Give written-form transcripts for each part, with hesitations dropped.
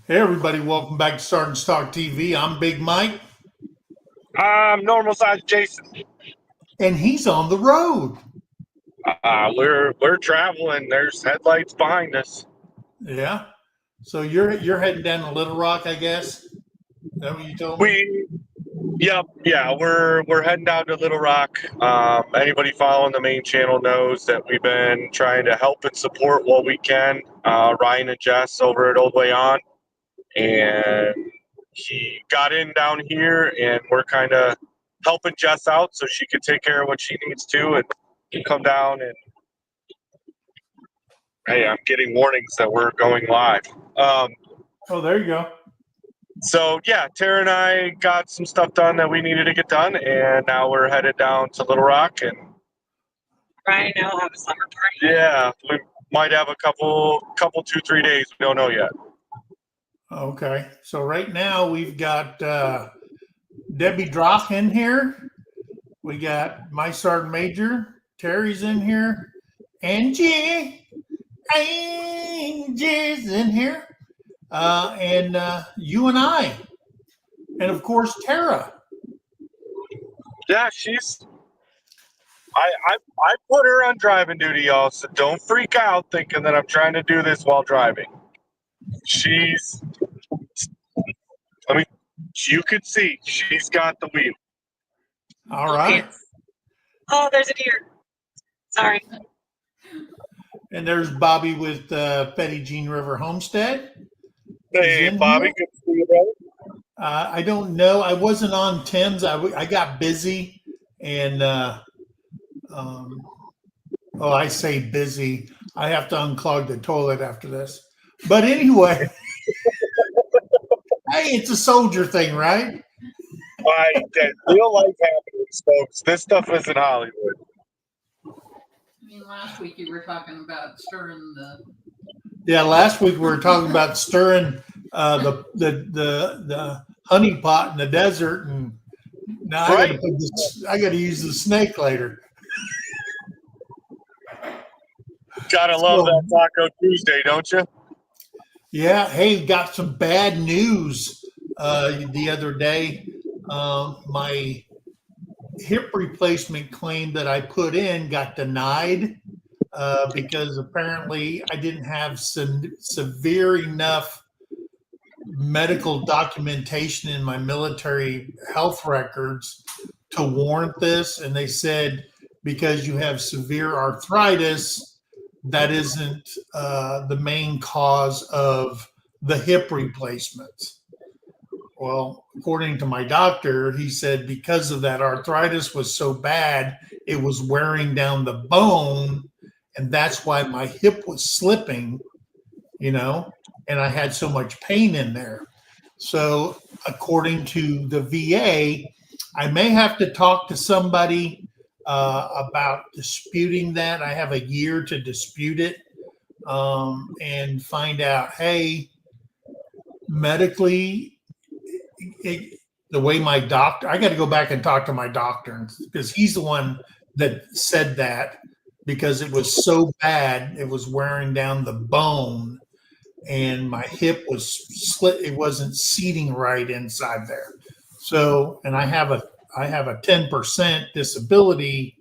Hey everybody, welcome back to Sergeant's Talk TV. I'm Big Mike, Normal size Jason. and he's on the road. We're traveling. There's headlights behind us. Yeah. So you're heading down to Little Rock, I guess. Is that what you told me? Yeah, we're heading down to Little Rock. Anybody following the main channel knows that we've been trying to help and support what we can. Ryan and Jess over at Old Way On, and he got in down here, and we're kind of helping Jess out so she can take care of what she needs to, and come down and. Hey, I'm getting warnings that we're going live. Oh, there you go. So yeah, Tara and I got some stuff done that we needed to get done, and now we're headed down to Little Rock, and Ryan and I will have a summer party. yeah, we might have a couple 2-3 days. We don't know yet. Okay. So right now we've got Debbie Drock in here. We got my Sergeant Major. Terry's in here. Angie's in here. And you and I. And of course, Tara. Yeah, I put her on driving duty, y'all. So don't freak out thinking that I'm trying to do this while driving. You could see she's got the wheel. All right. Oh, there's a deer. Sorry. And there's Bobby with Petty Jean River Homestead. Hey, Bobby, Here. good to see you, brother. I don't know. I wasn't on Tim's. I got busy, and I say busy. I have to unclog the toilet after this. But anyway, hey, it's a soldier thing, right? Real life happenings, folks. This stuff isn't Hollywood. I mean, last week you were talking about stirring the. Yeah, last week we were talking about stirring the honey pot in the desert, and now Right. I got to use the snake later. Gotta love that Taco Tuesday, don't you? Yeah. Hey, got some bad news the other day. My hip replacement claim that I put in got denied because apparently I didn't have some severe enough medical documentation in my military health records to warrant this. And they said, because you have severe arthritis, that isn't the main cause of the hip replacement. Well, according to my doctor, he said because of that arthritis was so bad, it was wearing down the bone, and that's why my hip was slipping, and I had so much pain in there. So according to the VA, I may have to talk to somebody about disputing that. I have a year to dispute it and find out, hey, medically, the way my doctor, I got to go back and talk to my doctor because he's the one that said that because it was so bad, it was wearing down the bone and my hip was slit. It wasn't seating right inside there. So, and I have a 10% disability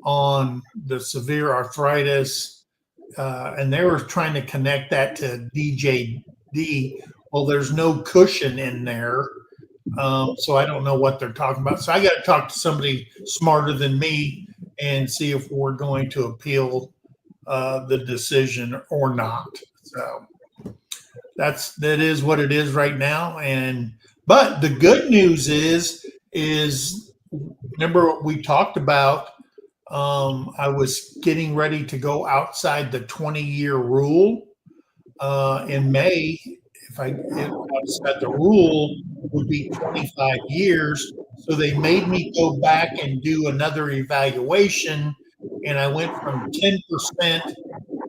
on the severe arthritis, and they were trying to connect that to DJD. Well, there's no cushion in there, so I don't know what they're talking about. So I got to talk to somebody smarter than me and see if we're going to appeal the decision or not. So that is what it is right now. But the good news is remember what we talked about? I was getting ready to go outside the 20-year rule in May. If outside the rule would be 25 years. So they made me go back and do another evaluation, and I went from 10%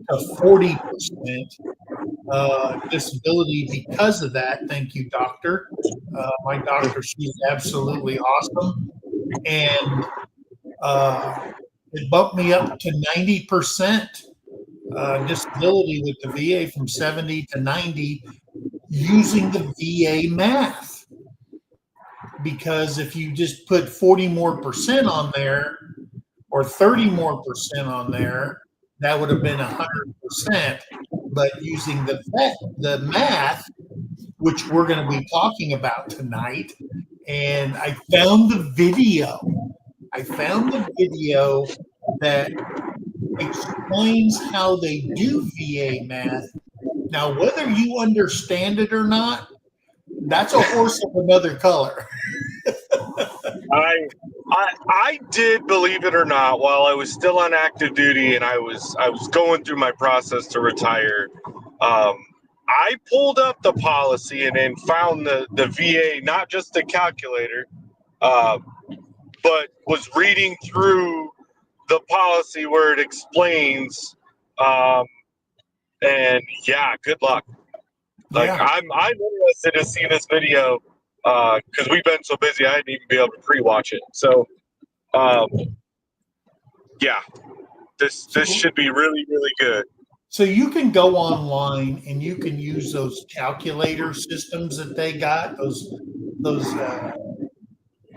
to 40% disability because of that. Thank you, doctor. My doctor, she's absolutely awesome. And it bumped me up to 90% disability with the VA from 70 to 90. using the VA math. Because if you just put 40 more percent on there or 30 more percent on there, that would have been 100%. But using the math, which we're going to be talking about tonight, and I found the video. That explains how they do VA math. Now, whether you understand it or not, that's a horse of another color. I did, believe it or not, while I was still on active duty and I was going through my process to retire. I pulled up the policy and then found the VA, not just the calculator, but was reading through the policy where it explains. And yeah, good luck. Like Yeah. I'm interested to see this video because we've been so busy I didn't even be able to pre-watch it. So yeah, this should be really, really good. So you can go online and you can use those calculator systems that they got. Those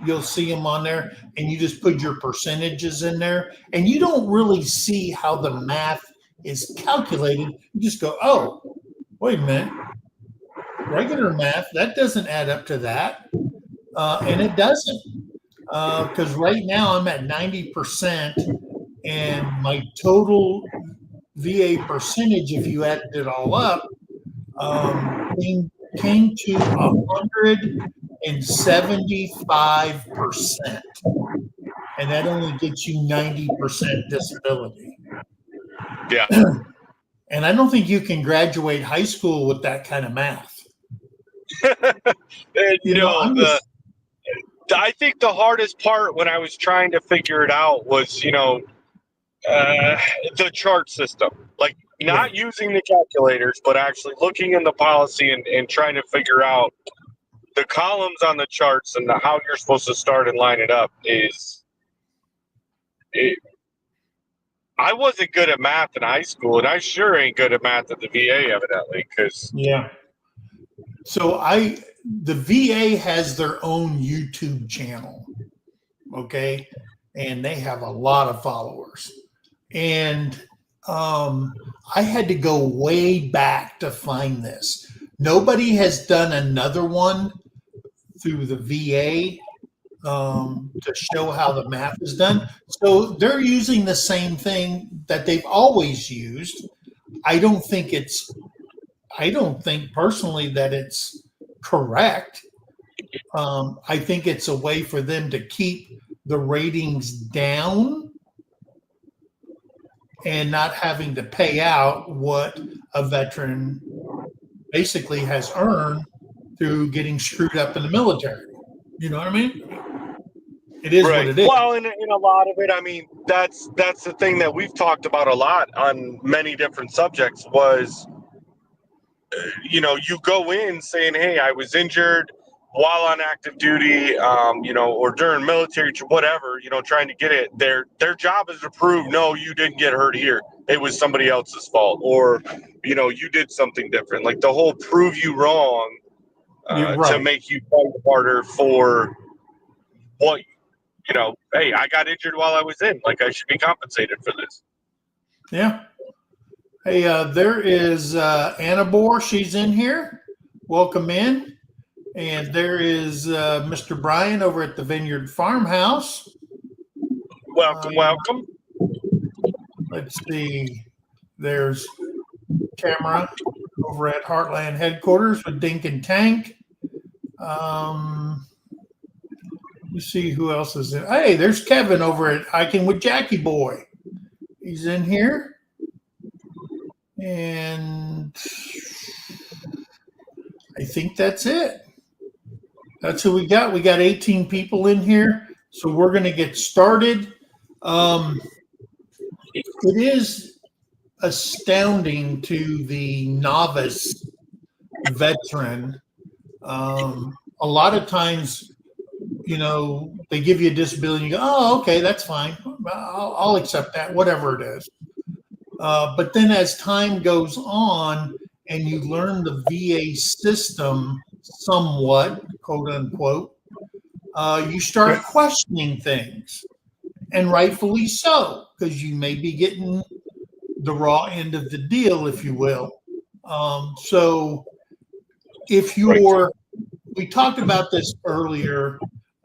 you'll see them on there, and you just put your percentages in there, and you don't really see how the math is calculated. You just go, oh, wait a minute, regular math, that doesn't add up to that, and it doesn't, because right now I'm at 90%, and my total VA percentage, if you added it all up, came to 175%, and that only gets you 90% disability. Yeah. And I don't think you can graduate high school with that kind of math. I think the hardest part when I was trying to figure it out was, the chart system. Like not using the calculators, but actually looking in the policy and trying to figure out the columns on the charts and how you're supposed to start and line it up I wasn't good at math in high school, and I sure ain't good at math at the VA, evidently. So the VA has their own YouTube channel, okay, and they have a lot of followers, and I had to go way back to find this. Nobody has done another one through the VA to show how the math is done. So they're using the same thing that they've always used. I don't think personally that it's correct. I think it's a way for them to keep the ratings down and not having to pay out what a veteran basically has earned through getting screwed up in the military. You know what I mean? It is right. What it is. Well, in a lot of it, I mean, that's the thing that we've talked about a lot on many different subjects was, you go in saying, hey, I was injured while on active duty, or during military, whatever, trying to get it. Their job is to prove, no, you didn't get hurt here. It was somebody else's fault. Or, you did something different. Like the whole prove you wrong to make you fight harder for what, hey, I got injured while I was in. Like I should be compensated for this. Yeah. Hey, there is Anna Bohr. She's in here. Welcome in. And there is Mr. Brian over at the Vineyard Farmhouse. Welcome. Let's see. There's Tamara over at Heartland Headquarters with Dink and Tank. You see who else is in. Hey, there's Kevin over at Hiking with Jackie Boy. He's in here. And I think that's it. That's who we got. We got 18 people in here. So we're going to get started. It is astounding to the novice veteran. A lot of times, they give you a disability. You go, oh, okay, that's fine. I'll accept that, whatever it is. But then as time goes on and you learn the VA system somewhat, quote unquote, you start questioning things, and rightfully so, because you may be getting the raw end of the deal, if you will. So if you're, we talked about this earlier,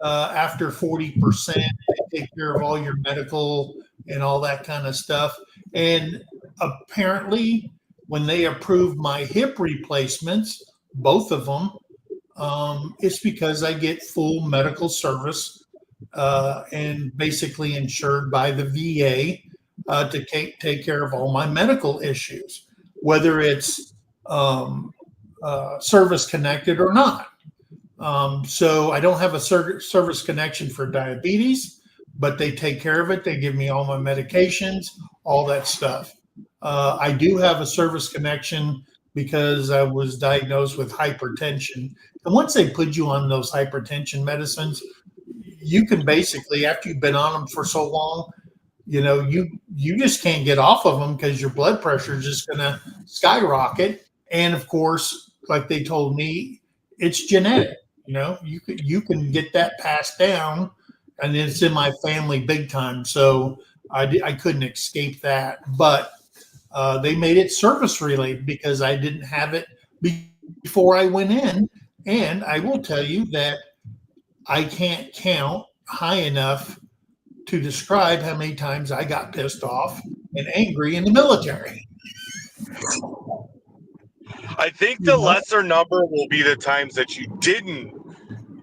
after 40%, they take care of all your medical and all that kind of stuff. And apparently, when they approved my hip replacements, both of them, it's because I get full medical service and basically insured by the VA to take care of all my medical issues, whether it's service connected or not. So I don't have a service connection for diabetes, but they take care of it. They give me all my medications, all that stuff. I do have a service connection because I was diagnosed with hypertension. And once they put you on those hypertension medicines, you can basically, after you've been on them for so long, you know, you just can't get off of them because your blood pressure is just going to skyrocket. And of course, like they told me, it's genetic. You know, you can get that passed down, and it's in my family big time. So I couldn't escape that. But they made it service related because I didn't have it before I went in. And I will tell you that I can't count high enough to describe how many times I got pissed off and angry in the military. I think the lesser number will be the times that you didn't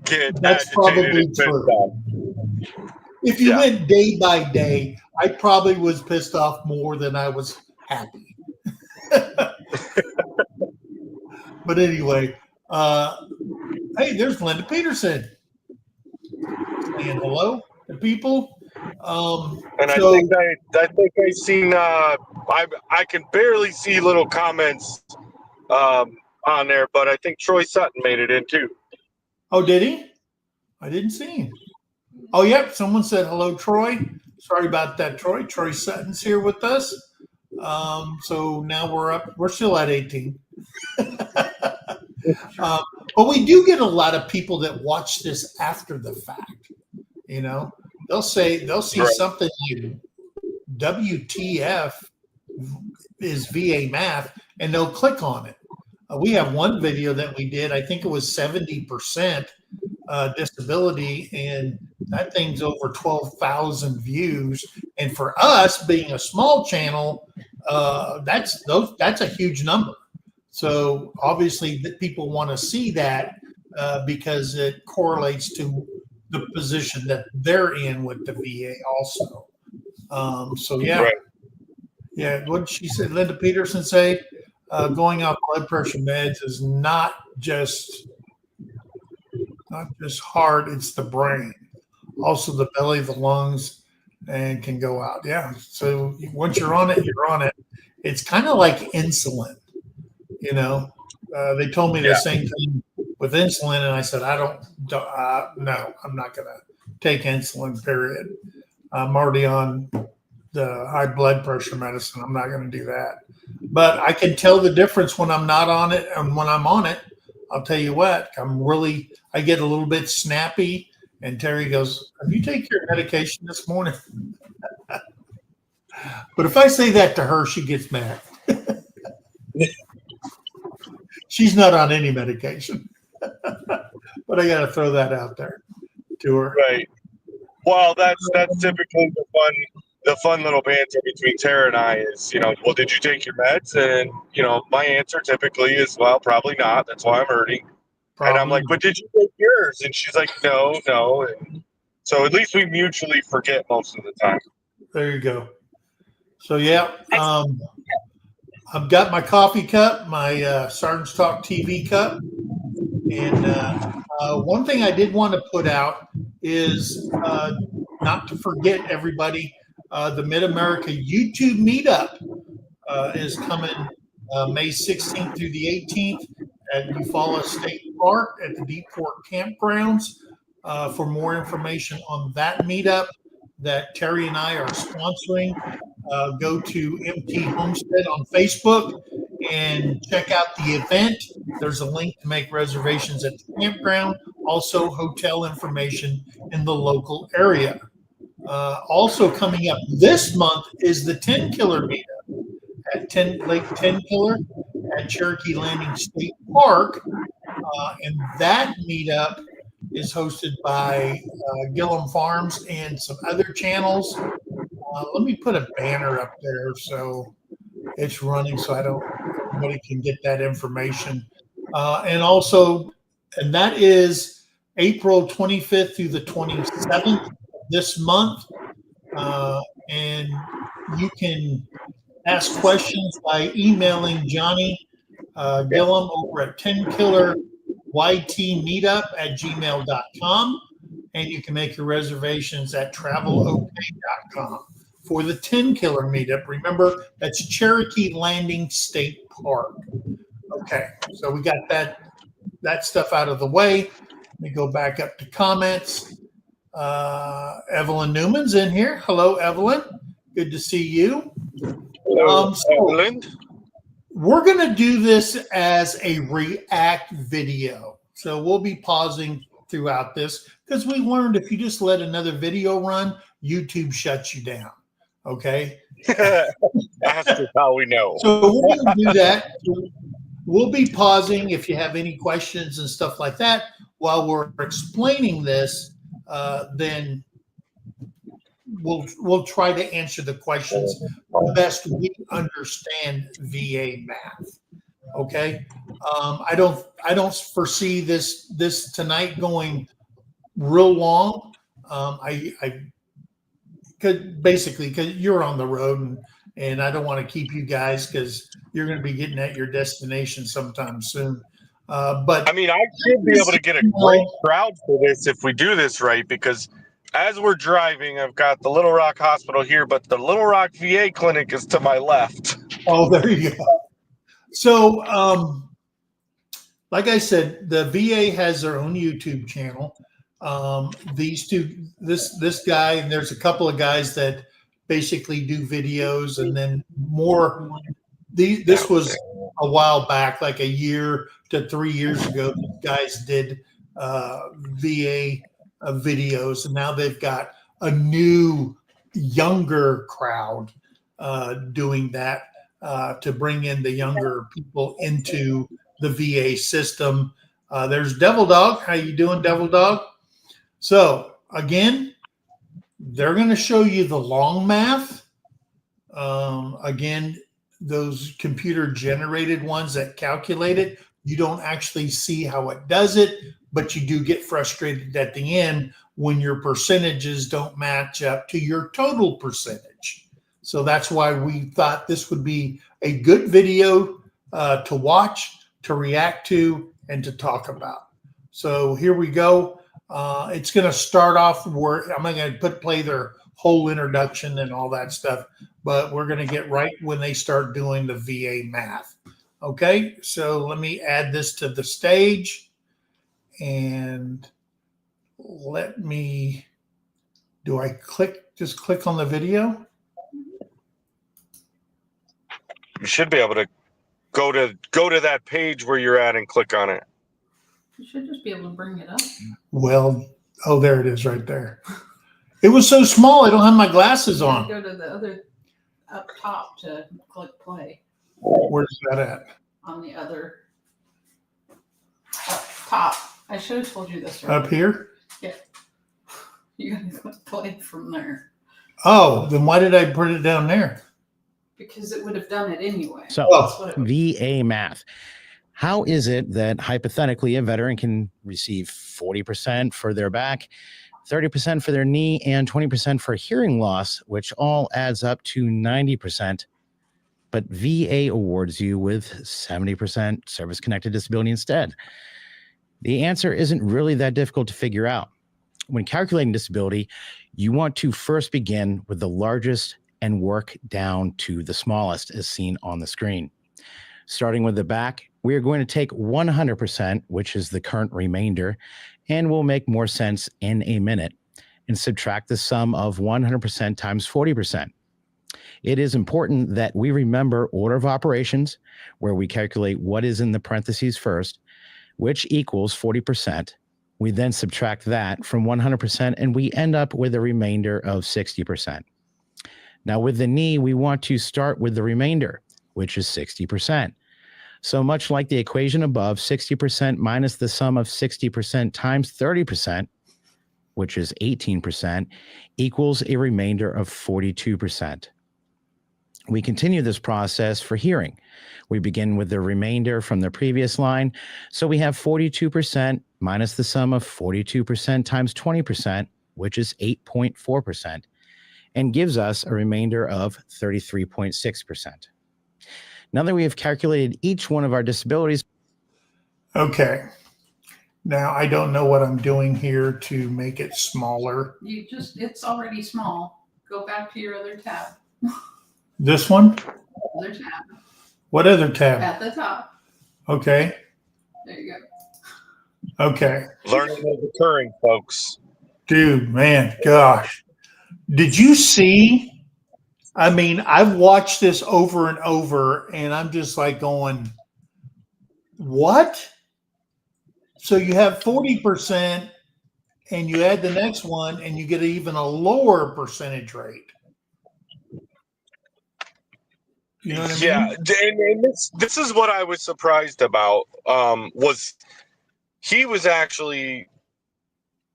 get That's agitated probably and pissed true. If you went day by day, I probably was pissed off more than I was happy. But anyway, hey, there's Linda Peterson saying hello to people. And I think I seen I can barely see little comments on there, but I think Troy Sutton made it in too. Oh, did he? I didn't see him. Oh, yep. Someone said hello, Troy. Sorry about that, Troy. Troy Sutton's here with us. So now we're still at 18. But we do get a lot of people that watch this after the fact. You know, they'll see something like WTF is VA math, and they'll click on it. We have one video that we did. I think it was 70% disability, and that thing's over 12,000 views. And for us, being a small channel, that's a huge number. So obviously, people want to see that because it correlates to the position that they're in with the VA also. So yeah, Right. Yeah. What did she say? Linda Peterson say? Going off blood pressure meds is not just heart, it's the brain, also the belly, the lungs, and can go out. Yeah. So once you're on it, you're on it. It's kind of like insulin. You know, they told me the same thing with insulin, and I said, no, I'm not going to take insulin, period. I'm already on the high blood pressure medicine. I'm not going to do that. But I can tell the difference when I'm not on it and when I'm on it. I'll tell you what, I get a little bit snappy, and Terry goes, have you taken your medication this morning? But if I say that to her, she gets mad. She's not on any medication. But I got to throw that out there to her. Right. Well, that's typically the fun little banter between Tara and I is, you know, well, did you take your meds? And, you know, my answer typically is, well, probably not. That's why I'm hurting. And I'm like, but did you take yours? And she's like, no. And so at least we mutually forget most of the time. There you go. So, yeah, I've got my coffee cup, my Sergeant's Talk TV cup. And one thing I did want to put out is not to forget everybody, the Mid-America YouTube meetup is coming May 16th through the 18th at Eufaula State Park at the Deep Fork Campgrounds. For more information on that meetup that Terry and I are sponsoring, go to MT Homestead on Facebook and check out the event. There's a link to make reservations at the campground, also hotel information in the local area. Also coming up this month is the 10 Killer meetup at Lake 10 Killer at Cherokee Landing State Park. And that meetup is hosted by Gillum Farms and some other channels. Let me put a banner up there so it's running so everybody can get that information. And that is April 25th through the 27th this month. And you can ask questions by emailing Johnny Gillum over at 10killerYTmeetup@gmail.com. And you can make your reservations at travelok.com for the 10 Killer meetup. Remember, that's Cherokee Landing State Park. Okay, so we got that stuff out of the way. Let me go back up to comments. Evelyn Newman's in here. Hello, Evelyn. Good to see you. Hello, Evelyn. We're going to do this as a react video. So we'll be pausing throughout this because we learned if you just let another video run, YouTube shuts you down. Okay. That's just how we know. So we're going to do that. We'll be pausing if you have any questions and stuff like that while we're explaining this. Then we'll try to answer the questions the best we understand VA math. Okay. I don't foresee this tonight going real long. I could basically because you're on the road and I don't want to keep you guys because you're going to be getting at your destination sometime soon. But I mean, I should be able to get a great crowd for this if we do this right, because as we're driving, I've got the Little Rock Hospital here, but the Little Rock VA clinic is to my left. Oh, there you go. So, like I said, the VA has their own YouTube channel. These two, this guy, and there's a couple of guys that basically do videos, and then more. This was a while back, like a year to 3 years ago. These guys did VA videos, and now they've got a new, younger crowd doing that to bring in the younger people into the VA system. There's Devil Dog. How you doing, Devil Dog? So again, they're going to show you the long math. Again, those computer generated ones that calculate it, you don't actually see how it does it, but you do get frustrated at the end when your percentages don't match up to your total percentage. So that's why we thought this would be a good video to watch, to react to, and to talk about. So here we go. It's going to start off where I'm going to play their whole introduction and all that stuff, but we're going to get right when they start doing the VA math. Okay, so let me add this to the stage and do I just click on the video? You should be able to go to that page where you're at and click on it. You should just be able to bring it up. Well, oh, there it is right there. It was so small, I don't have my glasses on. Go to the other up top to click play. Where's that at? On the other up top. I should have told you this right. Up here? Yeah. You gotta click play from there. Oh, then why did I put it down there? Because it would have done it anyway. So, VA math. How is it that hypothetically a veteran can receive 40% for their back, 30% for their knee, and 20% for hearing loss, which all adds up to 90%, but VA awards you with 70% service-connected disability instead? The answer isn't really that difficult to figure out. When calculating disability, you want to first begin with the largest and work down to the smallest, as seen on the screen. Starting with the back, we are going to take 100%, which is the current remainder, and will make more sense in a minute, and subtract the sum of 100% times 40%. It is important that we remember order of operations, where we calculate what is in the parentheses first, which equals 40%. We then subtract that from 100%, and we end up with a remainder of 60%. Now, with the knee, we want to start with the remainder, which is 60%. So much like the equation above, 60% minus the sum of 60% times 30%, which is 18%, equals a remainder of 42%. We continue this process for hearing. We begin with the remainder from the previous line. So we have 42% minus the sum of 42% times 20%, which is 8.4%, and gives us a remainder of 33.6%. Now that we have calculated each one of our disabilities. Okay. Now I don't know what I'm doing here to make it smaller. It's already small. Go back to your other tab. This one? Other tab. What other tab? At the top. Okay. There you go. Okay. Learning is occurring, folks. Dude, man, gosh. Did you see? I mean, I've watched this over and over, and I'm just like going, what? So you have 40%, and you add the next one, and you get even a lower percentage rate. You know what I mean? Yeah, and this is what I was surprised about. Was he was actually,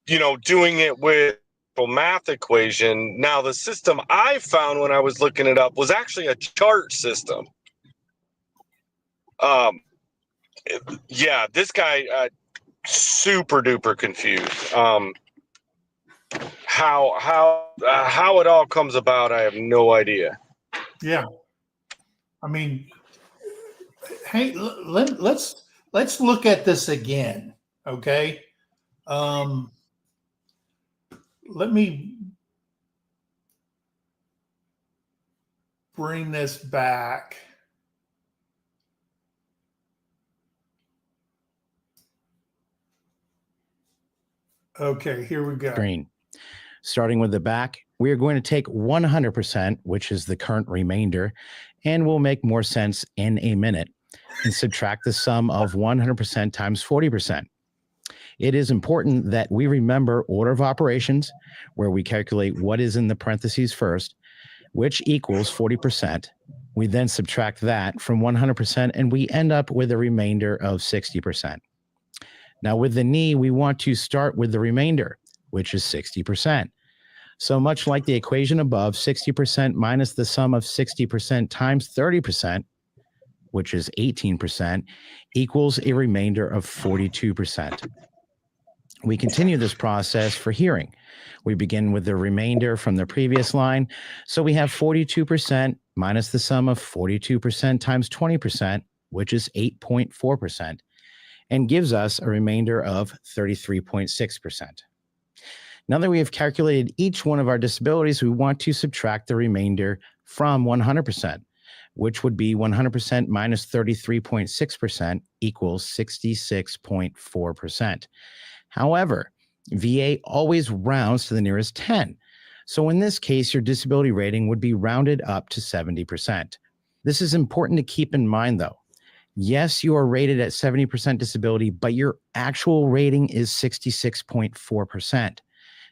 doing it with a math equation. Now, the system I found when I was looking it up was actually a chart system. Yeah, this guy super duper confused. How it all comes about, I have no idea. Yeah. I mean, hey, let's look at this again, okay? Let me bring this back. Okay, here we go. Screen. Starting with the back, we are going to take 100%, which is the current remainder, and will make more sense in a minute, and subtract the sum of 100% times 40%. It is important that we remember order of operations, where we calculate what is in the parentheses first, which equals 40%. We then subtract that from 100%, and we end up with a remainder of 60%. Now, with the knee, we want to start with the remainder, which is 60%. So much like the equation above, 60% minus the sum of 60% times 30%, which is 18%, equals a remainder of 42%. We continue this process for hearing. We begin with the remainder from the previous line. So we have 42% minus the sum of 42% times 20%, which is 8.4%, and gives us a remainder of 33.6%. Now that we have calculated each one of our disabilities, we want to subtract the remainder from 100%, which would be 100% minus 33.6% equals 66.4%. However, VA always rounds to the nearest 10. So in this case, your disability rating would be rounded up to 70%. This is important to keep in mind, though. Yes, you are rated at 70% disability, but your actual rating is 66.4%.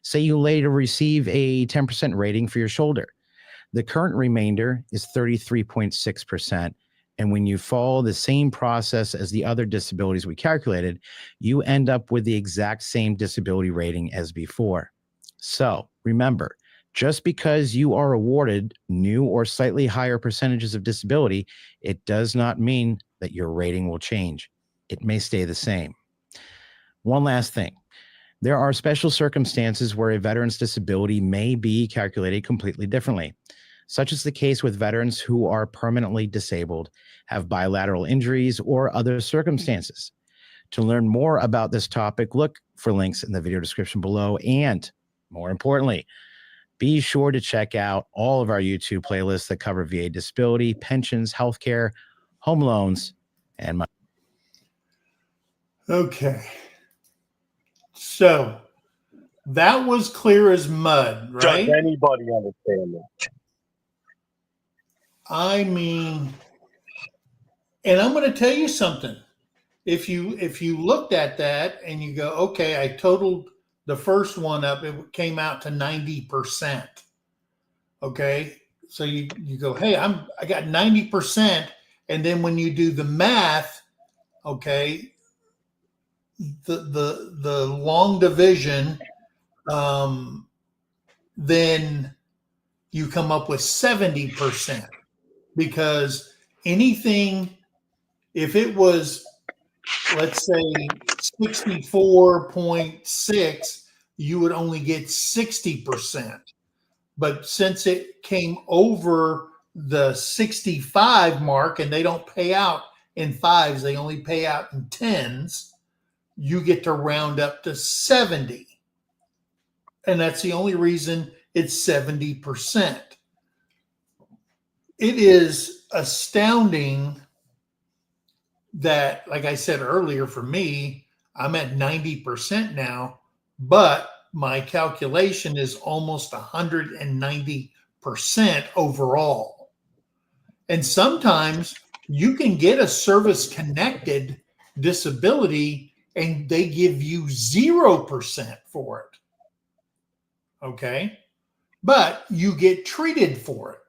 Say you later receive a 10% rating for your shoulder. The current remainder is 33.6%. And when you follow the same process as the other disabilities we calculated, you end up with the exact same disability rating as before. So remember, just because you are awarded new or slightly higher percentages of disability, it does not mean that your rating will change. It may stay the same. One last thing. There are special circumstances where a veteran's disability may be calculated completely differently. Such is the case with veterans who are permanently disabled, have bilateral injuries, or other circumstances. To learn more about this topic, look for links in the video description below. And more importantly, be sure to check out all of our YouTube playlists that cover VA disability, pensions, healthcare, home loans, and money. Okay. So that was clear as mud, right? Does anybody understand that? I mean, and I'm going to tell you something. If you looked at that and you go, okay, I totaled the first one up, it came out to 90%. Okay, so you go, hey, I got 90%, and then when you do the math, okay, the long division, then you come up with 70%, because anything, if it was, let's say 64.6, you would only get 60%. But since it came over the 65 mark, and they don't pay out in fives, they only pay out in tens, you get to round up to 70. And that's the only reason it's 70%. It is astounding that, like I said earlier, for me, I'm at 90% now, but my calculation is almost 190% overall. And sometimes you can get a service connected disability and they give you 0% for it. Okay. But you get treated for it.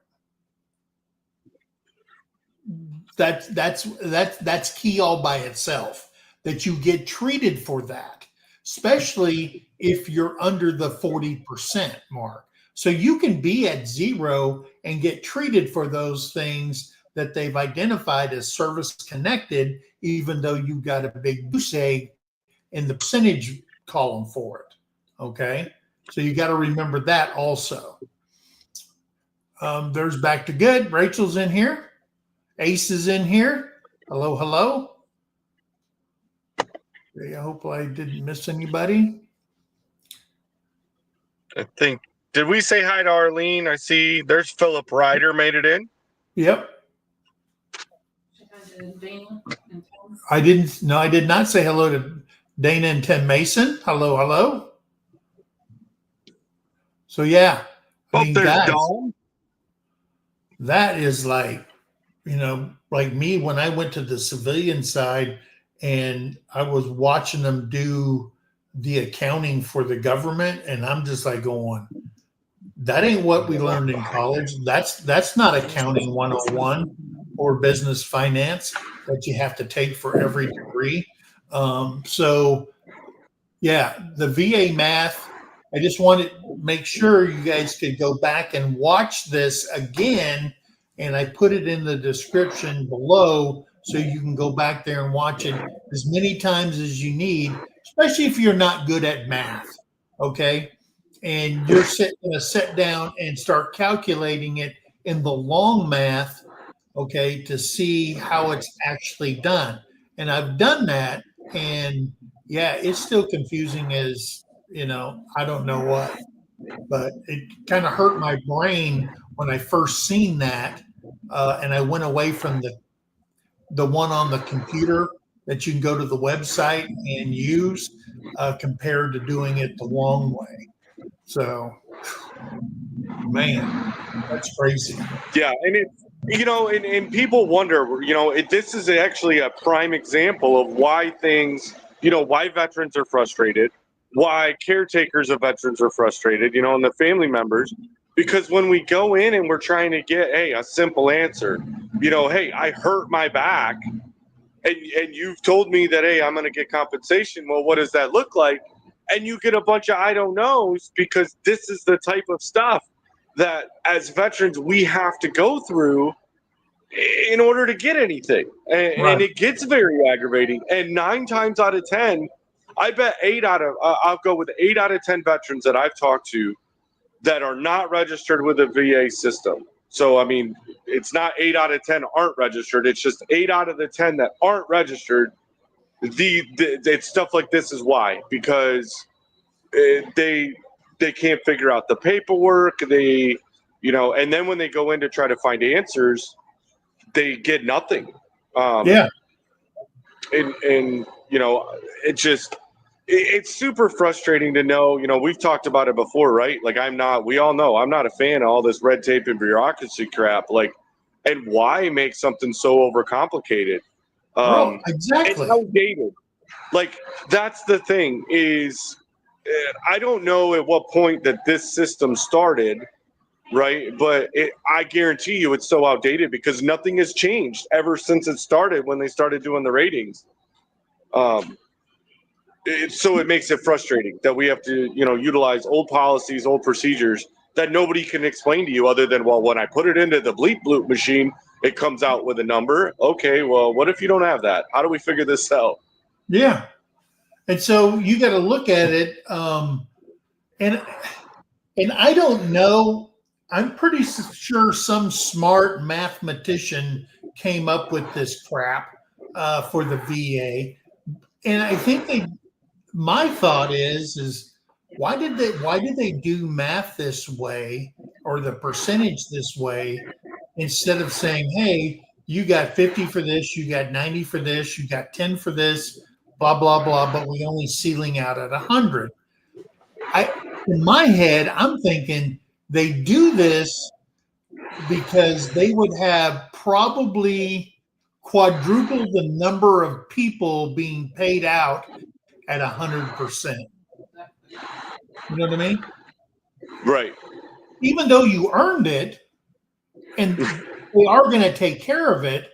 That's key all by itself, that you get treated for that, especially if you're under the 40% mark. So you can be at 0 and get treated for those things that they've identified as service connected, even though you got a big goose egg in the percentage column for it. Okay. So you got to remember that also. There's Back to Good. Rachel's in here. Ace is in here. Hello, hello. I hope I didn't miss anybody. I think, did we say hi to Arlene? I see there's Philip Ryder made it in. Yep. Dana and Tom. I did not say hello to Dana and Tim Mason. Hello, hello. So yeah. I mean, There's guys, Dawn. that is like, like me when I went to the civilian side and I was watching them do the accounting for the government, and I'm just like going, that ain't what we learned in college. That's not accounting 101 or business finance that you have to take for every degree. So yeah, the VA math, I just wanted to make sure you guys could go back and watch this again. And I put it in the description below so you can go back there and watch it as many times as you need, especially if you're not good at math. Okay. And you're going to sit down and start calculating it in the long math, okay, to see how it's actually done. And I've done that. And yeah, it's still confusing as, I don't know what, but it kind of hurt my brain when I first seen that. And I went away from the one on the computer that you can go to the website and use compared to doing it the long way. So, man, that's crazy. Yeah, and and people wonder, this is actually a prime example of why things, why veterans are frustrated, why caretakers of veterans are frustrated, and the family members, because when we go in and we're trying to get, a simple answer, hey, I hurt my back, and you've told me that, hey, I'm going to get compensation. Well, what does that look like? And you get a bunch of I don't knows, because this is the type of stuff that as veterans we have to go through in order to get anything. And it gets very aggravating. And 9 times out of 10, I bet I'll go with 8 out of 10 veterans that I've talked to that are not registered with the VA system. So, I mean, it's not 8 out of 10 aren't registered. It's just 8 out of the 10 that aren't registered. It's stuff like this is why, because they can't figure out the paperwork. And then when they go in to try to find answers, they get nothing. And it's super frustrating to know, we've talked about it before, right? Like we all know I'm not a fan of all this red tape and bureaucracy crap. Like, And why make something so overcomplicated? Bro, It's exactly. outdated. Like, that's the thing is, I don't know at what point that this system started, right? But I guarantee you it's so outdated because nothing has changed ever since it started when they started doing the ratings. So it makes it frustrating that we have to, utilize old policies, old procedures that nobody can explain to you other than, well, when I put it into the bleep bloop machine, it comes out with a number. Okay, well, what if you don't have that? How do we figure this out? Yeah. And so you got to look at it. And I don't know. I'm pretty sure some smart mathematician came up with this crap for the VA. And I think my thought is why did they do math this way or the percentage this way instead of saying, hey, you got 50 for this, you got 90 for this, you got 10 for this, blah blah blah, but we only ceiling out at 100. In my head, I'm thinking they do this because they would have probably quadruple the number of people being paid out at 100%. You know what I mean? Right. Even though you earned it, and they are going to take care of it.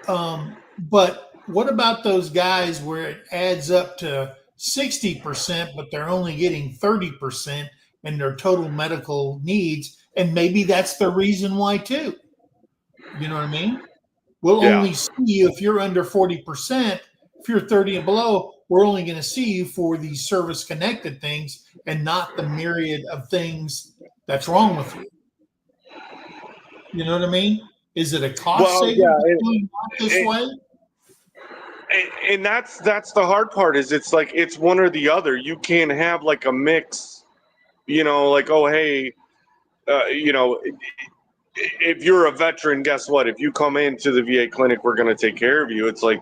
But what about those guys where it adds up to 60%, but they're only getting 30% in their total medical needs? And maybe that's the reason why too. You know what I mean? We'll only see you if you're under 40%. If you're 30 and below, we're only going to see you for these service connected things and not the myriad of things that's wrong with you. You know what I mean? Is it a cost saving this way? And that's the hard part is it's like it's one or the other. You can't have like a mix, like, oh, hey, if you're a veteran, guess what? If you come into the VA clinic, we're going to take care of you. It's like,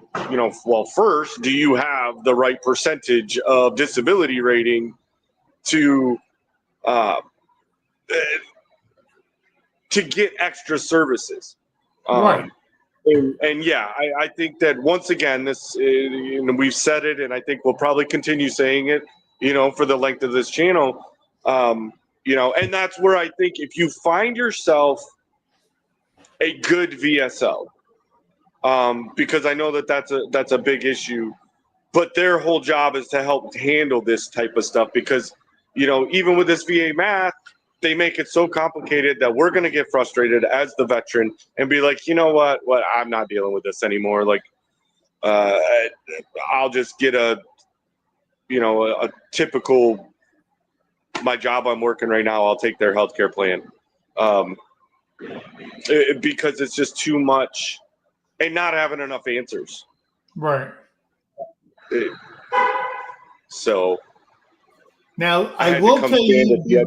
well, first, do you have the right percentage of disability rating to get extra services? Right. And yeah, I think that once again, this, we've said it, and I think we'll probably continue saying it, for the length of this channel. And that's where I think if you find yourself a good VSO, because I know that that's a big issue, but their whole job is to help handle this type of stuff because, even with this VA math, they make it so complicated that we're going to get frustrated as the veteran and be like, you know what, I'm not dealing with this anymore. Like, I'll just get a typical, my job I'm working right now, I'll take their healthcare plan. Because it's just too much and not having enough answers. Right. So now I will tell you, you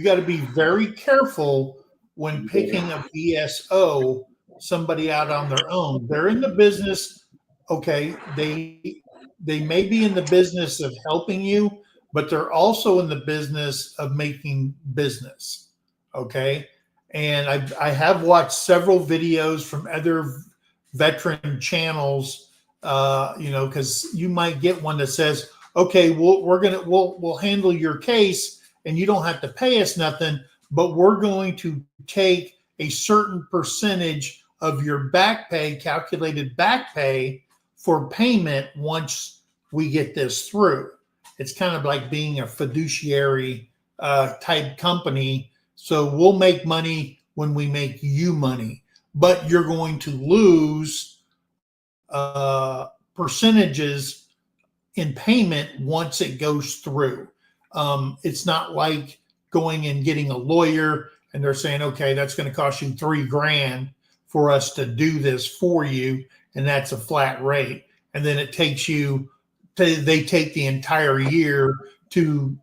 got to be very careful when picking a VSO, somebody out on their own. They're in the business. Okay. They may be in the business of helping you, but they're also in the business of making business. Okay. And I have watched several videos from other veteran channels, because you might get one that says, okay, we'll handle your case and you don't have to pay us nothing, but we're going to take a certain percentage of your back pay, calculated back pay, for payment once we get this through. It's kind of like being a fiduciary type company. So we'll make money when we make you money, but you're going to lose percentages in payment once it goes through. It's not like going and getting a lawyer and they're saying, okay, that's going to cost you $3,000 for us to do this for you. And that's a flat rate. And then it takes they take the entire year to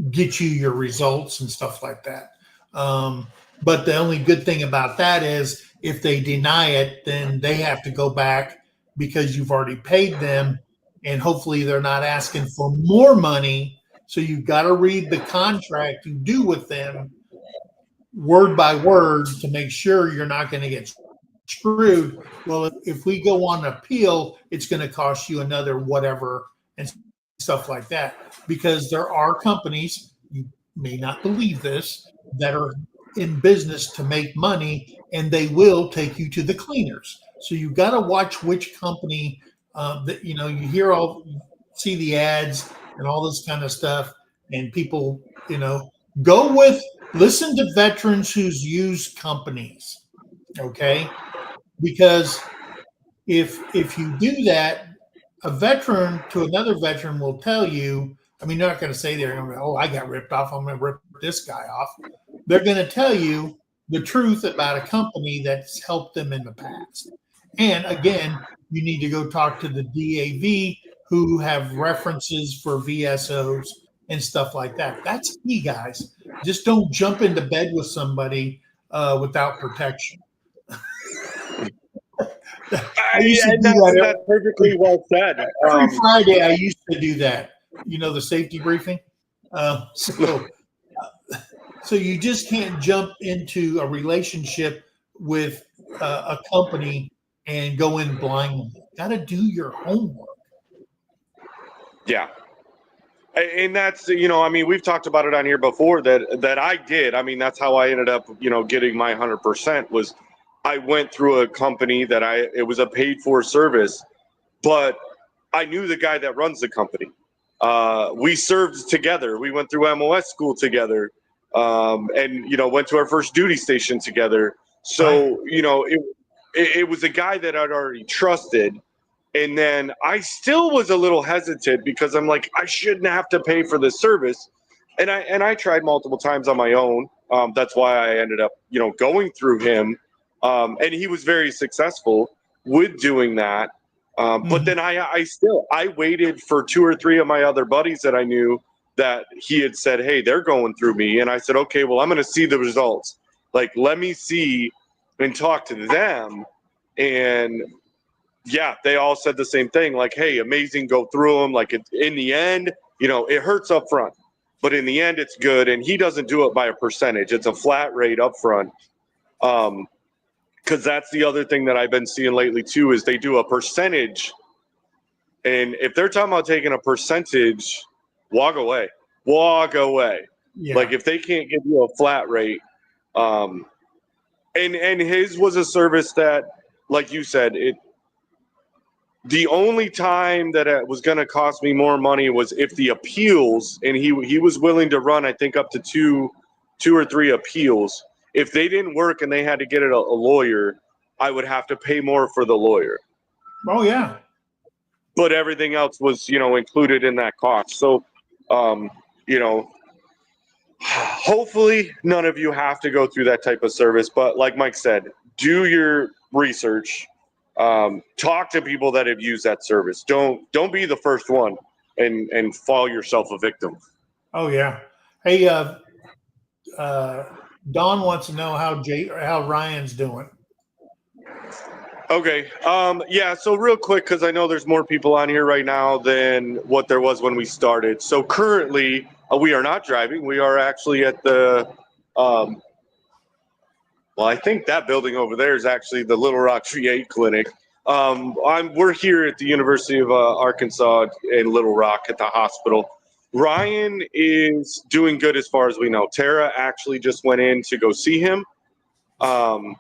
get you your results and stuff like that. But the only good thing about that is if they deny it, then they have to go back because you've already paid them, and hopefully they're not asking for more money. So you've got to read the contract you do with them word by word to make sure you're not going to get screwed. Well, if we go on appeal, it's going to cost you another whatever and stuff like that. Because there are companies, you may not believe this, that are in business to make money, and they will take you to the cleaners. So you got to watch which company that you hear see the ads and all this kind of stuff, and people listen to veterans who's used companies, okay? Because if you do that, a veteran to another veteran will tell you. I mean, they're not going to say oh, I got ripped off, I'm going to rip this guy off. They're going to tell you the truth about a company that's helped them in the past. And again, you need to go talk to the DAV who have references for VSOs and stuff like that. That's key, guys. Just don't jump into bed with somebody without protection. That's perfectly well said. Every Friday, I used to do that. The safety briefing. So you just can't jump into a relationship with a company and go in blindly. Got to do your homework. Yeah. And that's, we've talked about it on here before that I did. I mean, that's how I ended up, getting my 100% was I went through a company that it was a paid for service, but I knew the guy that runs the company. We served together. We went through MOS school together, and, went to our first duty station together. So, right. It was a guy that I'd already trusted. And then I still was a little hesitant because I'm like, I shouldn't have to pay for this service. And I tried multiple times on my own. That's why I ended up, going through him. And he was very successful with doing that. But then I waited for 2 or 3 of my other buddies that I knew that he had said, hey, they're going through me. And I said, okay, well, I'm going to see the results. Like, let me see and talk to them. And yeah, they all said the same thing. Like, hey, amazing, go through them. Like, in the end, it hurts up front, but in the end, it's good. And he doesn't do it by a percentage. It's a flat rate up front. Because that's the other thing that I've been seeing lately too, is they do a percentage. And if they're talking about taking a percentage, walk away. Yeah. Like, if they can't give you a flat rate, and his was a service that, like you said, the only time that it was going to cost me more money was if the appeals, and he was willing to run, I think, up to two or 3 appeals. If they didn't work and they had to get a lawyer, I would have to pay more for the lawyer. Oh, yeah. But everything else was, included in that cost. So, hopefully none of you have to go through that type of service. But like Mike said, do your research. Talk to people that have used that service. Don't be the first one and fall yourself a victim. Oh, yeah. Hey, Don wants to know how Ryan's doing. Okay. Yeah. So real quick, because I know there's more people on here right now than what there was when we started. So currently, we are not driving. We are actually at the. Well, I think that building over there is actually the Little Rock VA clinic. We're here at the University of Arkansas in Little Rock at the hospital. Ryan is doing good as far as we know. Tara actually just went in to go see him. And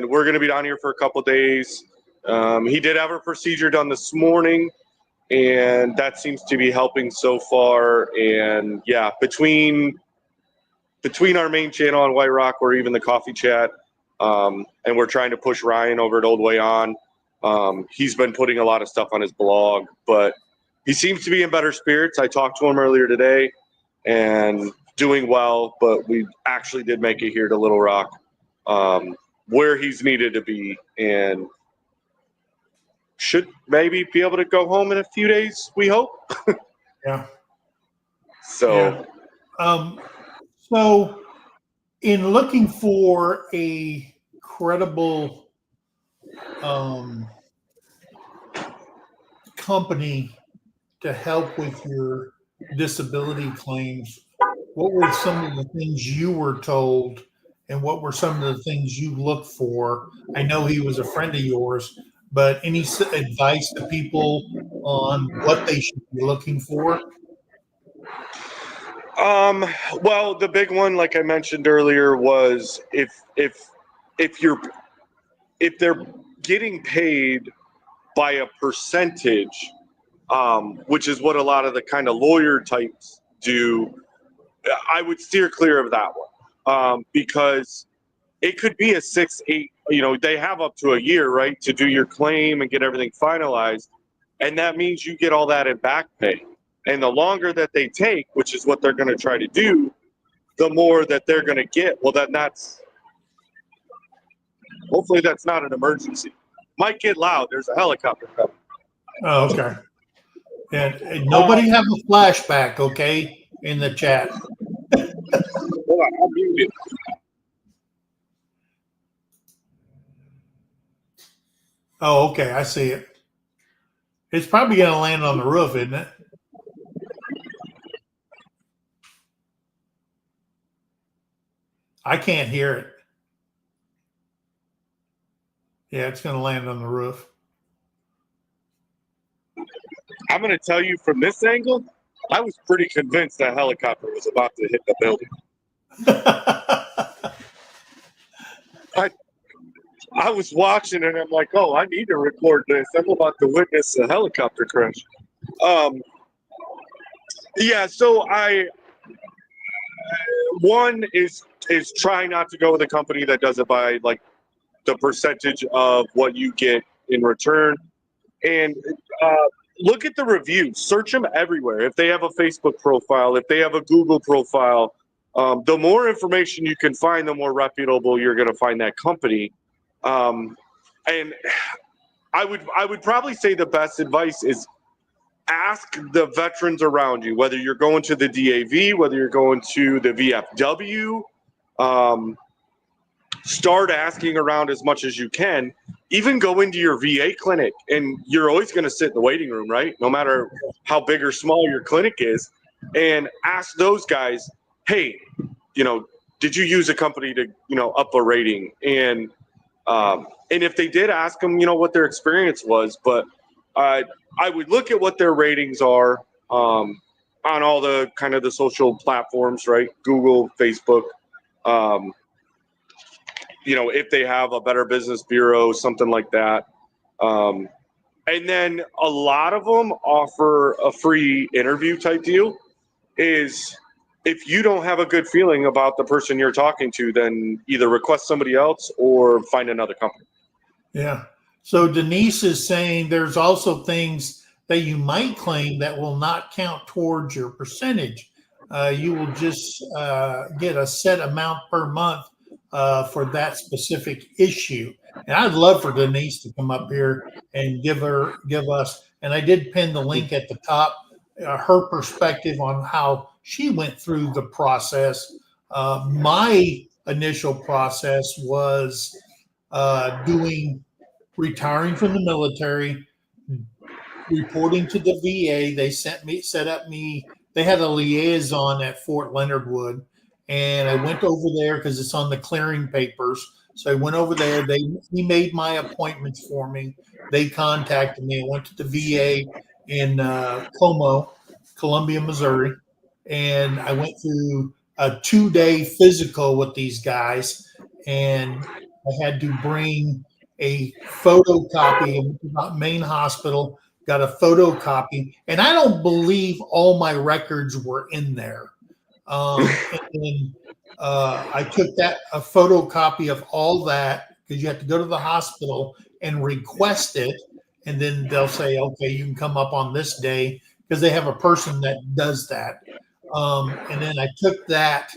we're going to be down here for a couple of days. He did have a procedure done this morning, and that seems to be helping so far. And yeah, between our main channel on White Rock or even the coffee chat, and we're trying to push Ryan over at Old Way On. He's been putting a lot of stuff on his blog, but he seems to be in better spirits. I talked to him earlier today and doing well, but we actually did make it here to Little Rock, where he's needed to be, and should maybe be able to go home in a few days, we hope. Yeah. So, yeah. So in looking for a credible company to help with your disability claims, what were some of the things you were told, and what were some of the things you looked for? I know he was a friend of yours, but any advice to people on what they should be looking for? Well, the big one, like I mentioned earlier, was if they're getting paid by a percentage, which is what a lot of the kind of lawyer types do, I would steer clear of that one, because it could be a 6, 8. They have up to a year, right, to do your claim and get everything finalized, and that means you get all that in back pay. And the longer that they take, which is what they're going to try to do, the more that they're going to get. Well, hopefully that's not an emergency. Might get loud. There's a helicopter coming. Oh, okay. And nobody have a flashback, okay, in the chat. Hold on, I'm muted. Oh, okay, I see it. It's probably going to land on the roof, isn't it? I can't hear it. Yeah, it's going to land on the roof. I'm going to tell you from this angle, I was pretty convinced that helicopter was about to hit the building. I was watching and I'm like, oh, I need to record this. I'm about to witness a helicopter crash. Yeah, so one is try not to go with a company that does it by like the percentage of what you get in return. And look at the reviews. Search them everywhere. If they have a Facebook profile, if they have a Google profile, the more information you can find, the more reputable you're going to find that company. And I would probably say the best advice is ask the veterans around you, whether you're going to the DAV, whether you're going to the VFW, start asking around as much as you can. Even go into your VA clinic, and you're always going to sit in the waiting room, right? No matter how big or small your clinic is, and ask those guys, hey, did you use a company to, up a rating? And if they did, ask them, what their experience was. But I would look at what their ratings are on all the kind of the social platforms, right? Google, Facebook. If they have a Better Business Bureau, something like that. And then a lot of them offer a free interview type deal. Is if you don't have a good feeling about the person you're talking to, then either request somebody else or find another company. Yeah. So Denise is saying there's also things that you might claim that will not count towards your percentage. You will just get a set amount per month for that specific issue. And I'd love for Denise to come up here and give us, and I did pin the link at the top, her perspective on how she went through the process. My initial process was retiring from the military, reporting to the VA. They they had a liaison at Fort Leonard Wood, and I went over there because it's on the clearing papers. So I went over there. He made my appointments for me. They contacted me. I went to the VA in Como, Columbia, Missouri, and I went through a 2-day physical with these guys, and I had to bring a photocopy of Maine Hospital, got a photocopy, and I don't believe all my records were in there. And then I took a photocopy of all that, because you have to go to the hospital and request it, and then they'll say, okay, you can come up on this day, because they have a person that does that. And then I took that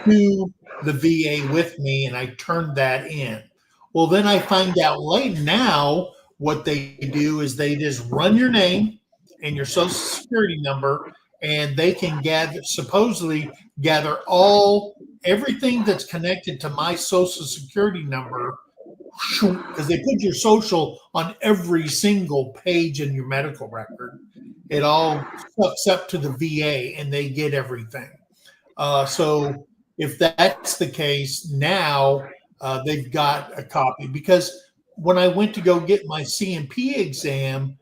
to the VA with me, and I turned that in. Well, then I find out late now what they do is they just run your name and your social security number, and they can supposedly gather everything that's connected to my social security number, because they put your social on every single page in your medical record. it all sucks up to the VA and they get everything. So if that's the case, now they've got a copy. Because when I went to go get my CMP exam,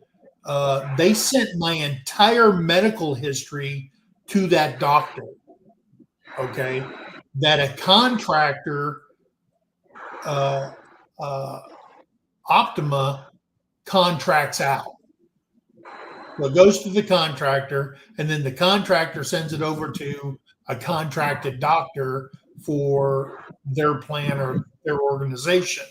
they sent my entire medical history to that doctor. Okay, that a contractor, Optima, contracts out. So it goes to the contractor, and then the contractor sends it over to a contracted doctor for their plan or their organization.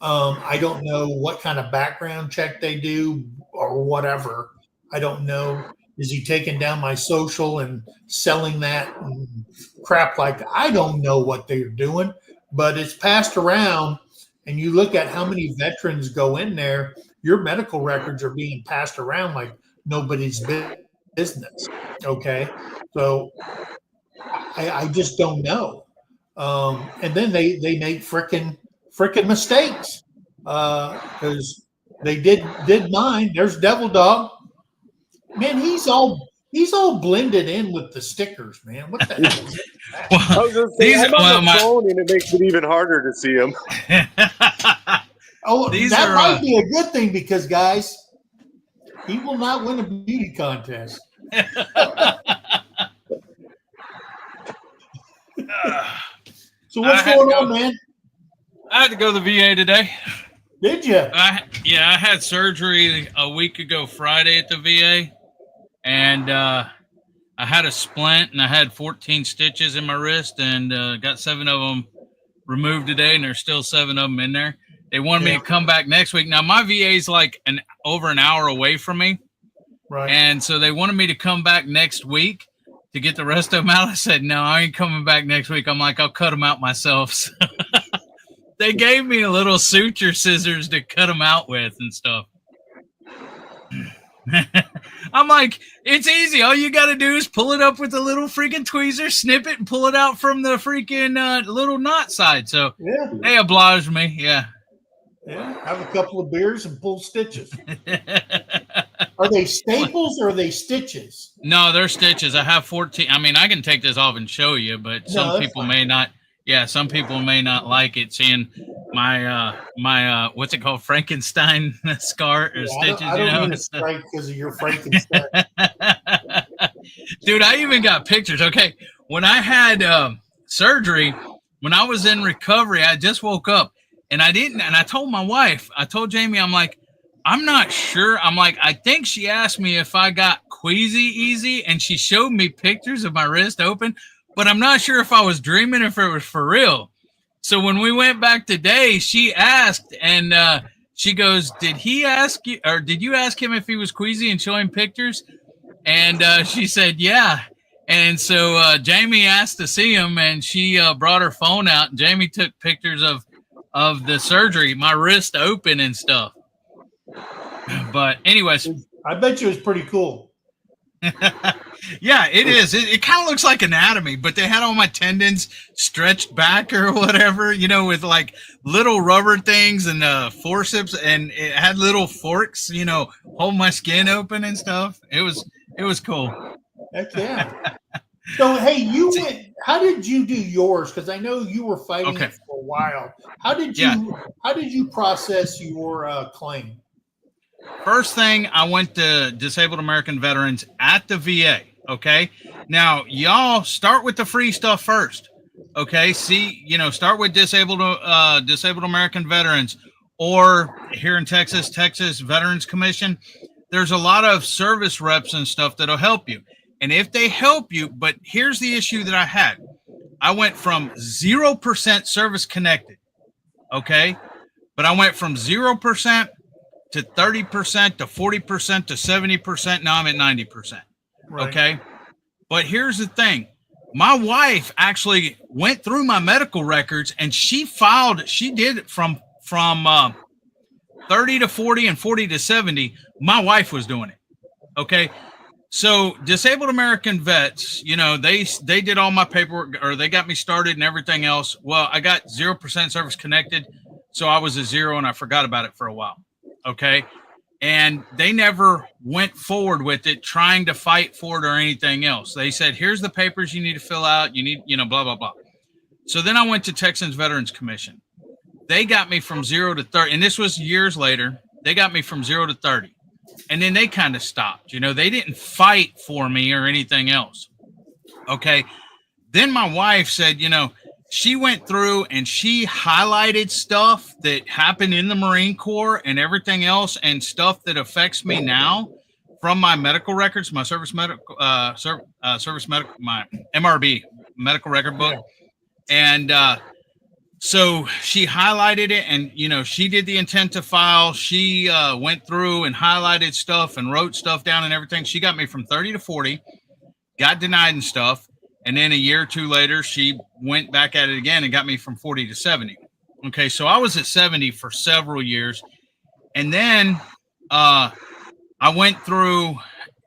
I don't know what kind of background check they do or whatever. I don't know. Is he taking down my social and selling that and crap like that? I don't know what they're doing, but it's passed around. And you look at how many veterans go in there, your medical records are being passed around like nobody's business. Okay. So I just don't know. And then they make frickin' mistakes because they did mine. There's Devil Dog. Man, he's all blended in with the stickers, man. What the hell? I was gonna say, I'm on the phone, and it makes it even harder to see him. Oh, that might be a good thing because, guys, he will not win a beauty contest. So what's going on, man? I had to go to the VA today. Did you? I had surgery a week ago Friday at the VA, and I had a splint, and I had 14 stitches in my wrist, and got 7 of them removed today, and there's still 7 of them in there. They wanted me to come back next week. Now, my VA is like over an hour away from me, right? And so they wanted me to come back next week to get the rest of them out. I said, no, I ain't coming back next week. I'm like, I'll cut them out myself. So they gave me a little suture scissors to cut them out with and stuff. I'm like, it's easy. All you got to do is pull it up with a little freaking tweezer, snip it, and pull it out from the freaking little knot side. So they obliged me. Yeah. Yeah. Have a couple of beers and pull stitches. Are they staples or are they stitches? No, they're stitches. I have 14. I mean, I can take this off and show you, but some people may not. Yeah, some people may not like it seeing my what's it called, Frankenstein scar or stitches. I don't mean it's right because of your Frankenstein. Dude, I even got pictures. Okay, when I had surgery, when I was in recovery, I just woke up and I told my wife, I told Jamie, I'm like, I'm not sure. I'm like, I think she asked me if I got queasy easy, and she showed me pictures of my wrist open. But I'm not sure if I was dreaming or if it was for real. So when we went back today, she asked, and she goes, did he ask you, or did you ask him if he was queasy and show him pictures? And she said, yeah. And so Jamie asked to see him, and she brought her phone out, and Jamie took pictures of the surgery, my wrist open and stuff. But anyways. I bet you it was pretty cool. Yeah, it is. It kind of looks like anatomy, but they had all my tendons stretched back or whatever, with like little rubber things and forceps, and it had little forks, hold my skin open and stuff. It was cool. Heck yeah. So hey, how did you do yours? Because I know you were fighting it for a while. How did you process your claim? First thing, I went to Disabled American Veterans at the VA. Okay. Now, y'all start with the free stuff first. Okay. See, start with Disabled American Veterans, or here in Texas Veterans Commission. There's a lot of service reps and stuff that'll help you. And if they help you, but here's the issue that I had. I went from 0% service connected. Okay. But I went from 0% to 30% to 40% to 70%. Now I'm at 90%. Right. Okay. But here's the thing. My wife actually went through my medical records, and she did it from 30 to 40 and 40 to 70. My wife was doing it. Okay. So Disabled American Vets, they did all my paperwork, or they got me started and everything else. Well, I got 0% service connected. So I was a 0 and I forgot about it for a while. Okay. And they never went forward with it, trying to fight for it or anything else. They said, here's the papers you need to fill out. You need, blah, blah, blah. So then I went to Texans Veterans Commission. They got me from 0 to 30. And this was years later. They got me from 0 to 30. And then they kind of stopped. They didn't fight for me or anything else. Okay. Then my wife said, she went through and she highlighted stuff that happened in the Marine Corps and everything else, and stuff that affects me now from my medical records, my my MRB medical record book. And so she highlighted it, and she did the intent to file. She went through and highlighted stuff and wrote stuff down and everything. She got me from 30 to 40, got denied and stuff. And then a year or two later, she went back at it again and got me from 40 to 70. Okay, so I was at 70 for several years. And then I went through,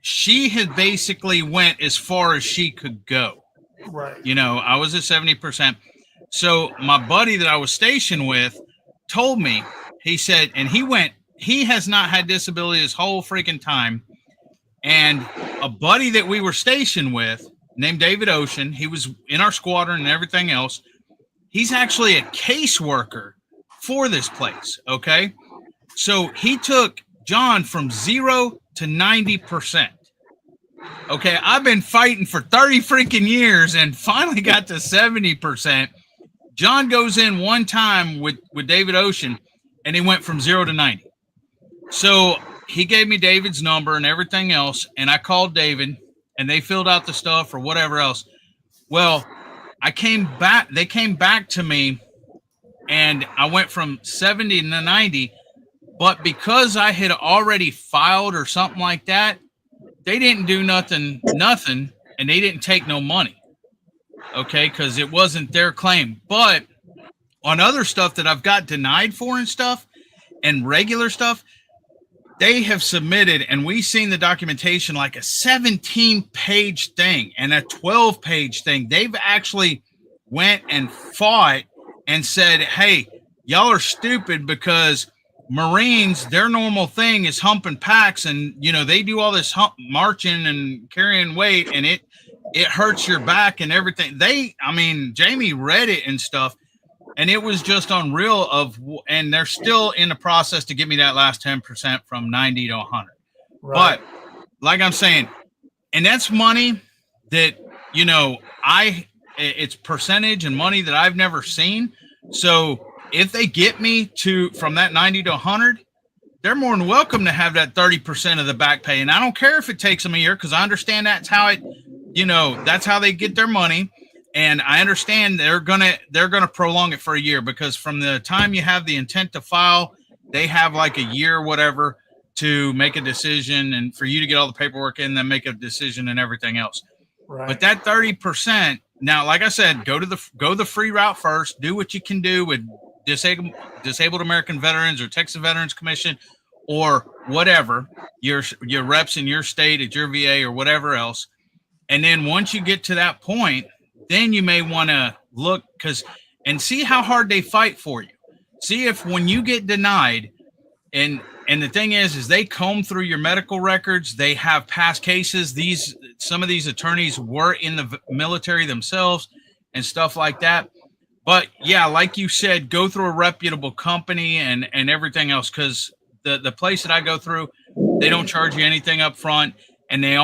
she had basically went as far as she could go. Right. I was at 70%. So my buddy that I was stationed with told me, he said, and he has not had disability his whole freaking time. And a buddy that we were stationed with, named David Ocean, he was in our squadron and everything else. He's actually a caseworker for this place, okay? So he took John from 0 to 90%. Okay, I've been fighting for 30 freaking years and finally got to 70%. John goes in one time with David Ocean, and he went from 0 to 90. So he gave me David's number and everything else, and I called David, and they filled out the stuff or whatever else. Well, they came back to me, and I went from 70 to 90, but because I had already filed or something like that, they didn't do nothing, and they didn't take no money, okay, because it wasn't their claim. But on other stuff that I've got denied for and stuff, and regular stuff, they have submitted, and we've seen the documentation, like a 17-page thing and a 12-page thing. They've actually went and fought and said, hey, y'all are stupid because Marines, their normal thing is humping packs, and, they do all this marching and carrying weight, and it hurts your back and everything. Jamie read it and stuff. And it was just unreal and they're still in the process to give me that last 10% from 90 to 100. Right. But like I'm saying, and that's money that, it's percentage and money that I've never seen. So if they get me from that 90 to 100, they're more than welcome to have that 30% of the back pay. And I don't care if it takes them a year, because I understand that's how that's how they get their money. And I understand they're gonna prolong it for a year, because from the time you have the intent to file, they have like a year or whatever to make a decision, and for you to get all the paperwork in, then make a decision and everything else. Right. But that 30%, now, like I said, go the free route first. Do what you can do with Disabled American Veterans or Texas Veterans Commission or whatever, your reps in your state at your VA or whatever else. And then once you get to that point, then you may want to look and see how hard they fight for you. See if when you get denied, and the thing is they comb through your medical records. They have past cases. Some of these attorneys were in the military themselves and stuff like that. But yeah, like you said, go through a reputable company and everything else, because the place that I go through, they don't charge you anything up front, and they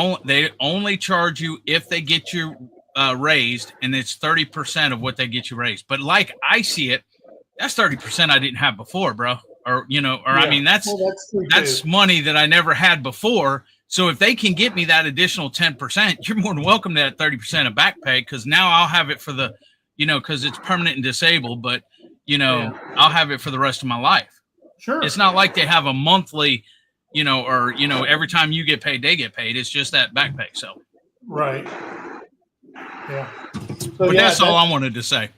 only charge you if they get you raised, and it's 30% of what they get you raised. But like I see it, that's 30% I didn't have before, bro. That's money that I never had before. So if they can get me that additional 10%, you're more than welcome to that 30% of back pay, because now I'll have it for the, because it's permanent and disabled, but I'll have it for the rest of my life. Sure. It's not like they have a monthly, every time you get paid, they get paid. It's just that back pay. So. Right. Yeah. But that's all I wanted to say.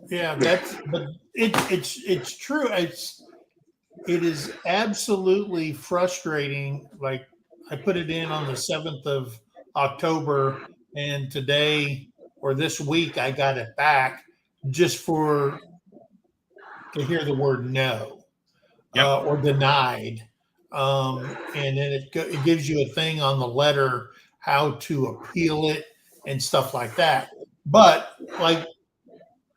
Yeah, but it's true. It is absolutely frustrating. Like, I put it in on the 7th of October, and today or this week I got it back just to hear the word no. Yep. Or denied. and then it gives you a thing on the letter how to appeal it and stuff like that. But like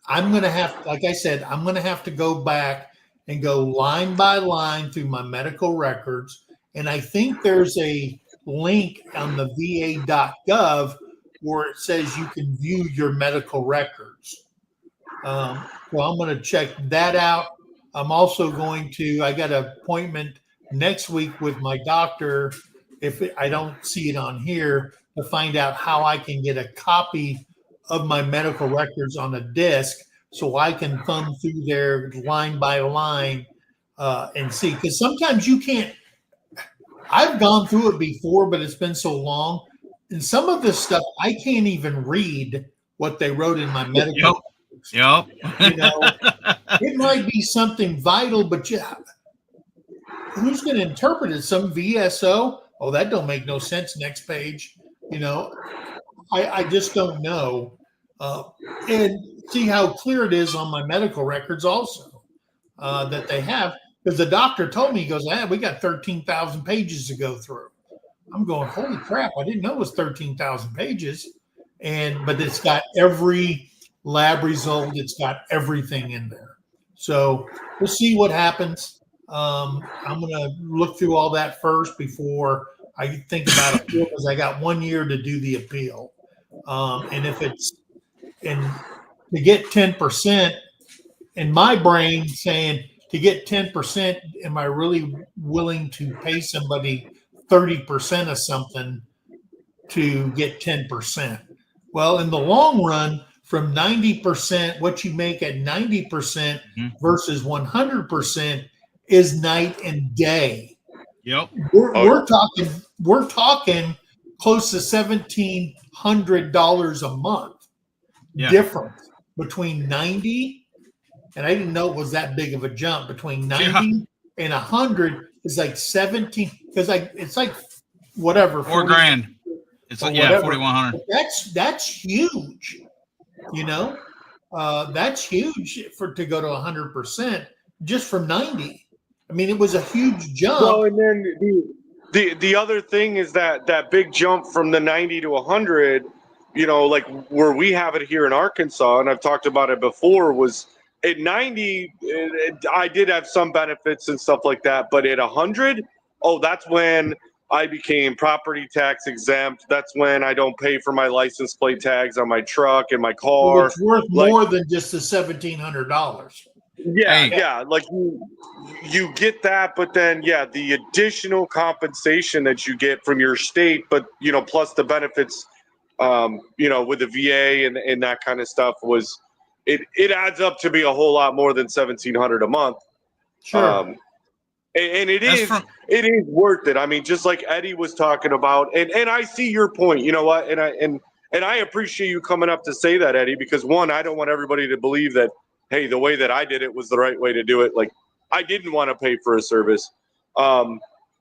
like I said, I'm going to have to go back and go line by line through my medical records. And I think there's a link on the va.gov where it says you can view your medical records. Well, I'm going to check that out. I'm also I got an appointment next week with my doctor, if I don't see it on here, to find out how I can get a copy of my medical records on a disc so I can thumb through there line by line and see. Because sometimes you can't. I've gone through it before, but it's been so long. And some of this stuff, I can't even read what they wrote in my medical. Yep. You know, it might be something vital, but who's going to interpret it? Some VSO? Oh, that don't make no sense. Next page. You know, I just don't know. And see how clear it is on my medical records also that they have. Because the doctor told me, he goes, we got 13,000 pages to go through. I'm going, holy crap, I didn't know it was 13,000 pages. But it's got every lab result. It's got everything in there. So we'll see what happens. I'm going to look through all that first before I think about appeal, because I got 1 year to do the appeal. And to get 10%, in my brain saying to get 10%, am I really willing to pay somebody 30% of something to get 10%? Well, in the long run, from 90%, what you make at 90% versus 100% is night and day. Yep. We're talking close to $1,700 a month difference between 90, and I didn't know it was that big of a jump between 90 and 100 is like 17, because it's like whatever, $4,000. It's like 4,100. That's huge. You know, that's huge to go to 100% just from 90. I mean, it was a huge jump. Well, and then the other thing is that big jump from the 90 to 100, you know, like where we have it here in Arkansas, and I've talked about it before, was at 90, I did have some benefits and stuff like that, but at 100, that's when I became property tax exempt. That's when I don't pay for my license plate tags on my truck and my car. Well, it's worth more than just the $1,700. Yeah. Like you get that, but then the additional compensation that you get from your state, but you know, plus the benefits, you know, with the VA and that kind of stuff it adds up to be a whole lot more than $1,700 a month. Sure. And it is worth it. I mean, just like Eddie was talking about, and I see your point. You know what? And I appreciate you coming up to say that, Eddie, because one, I don't want everybody to believe that, hey, the way that I did it was the right way to do it. Like, I didn't want to pay for a service. And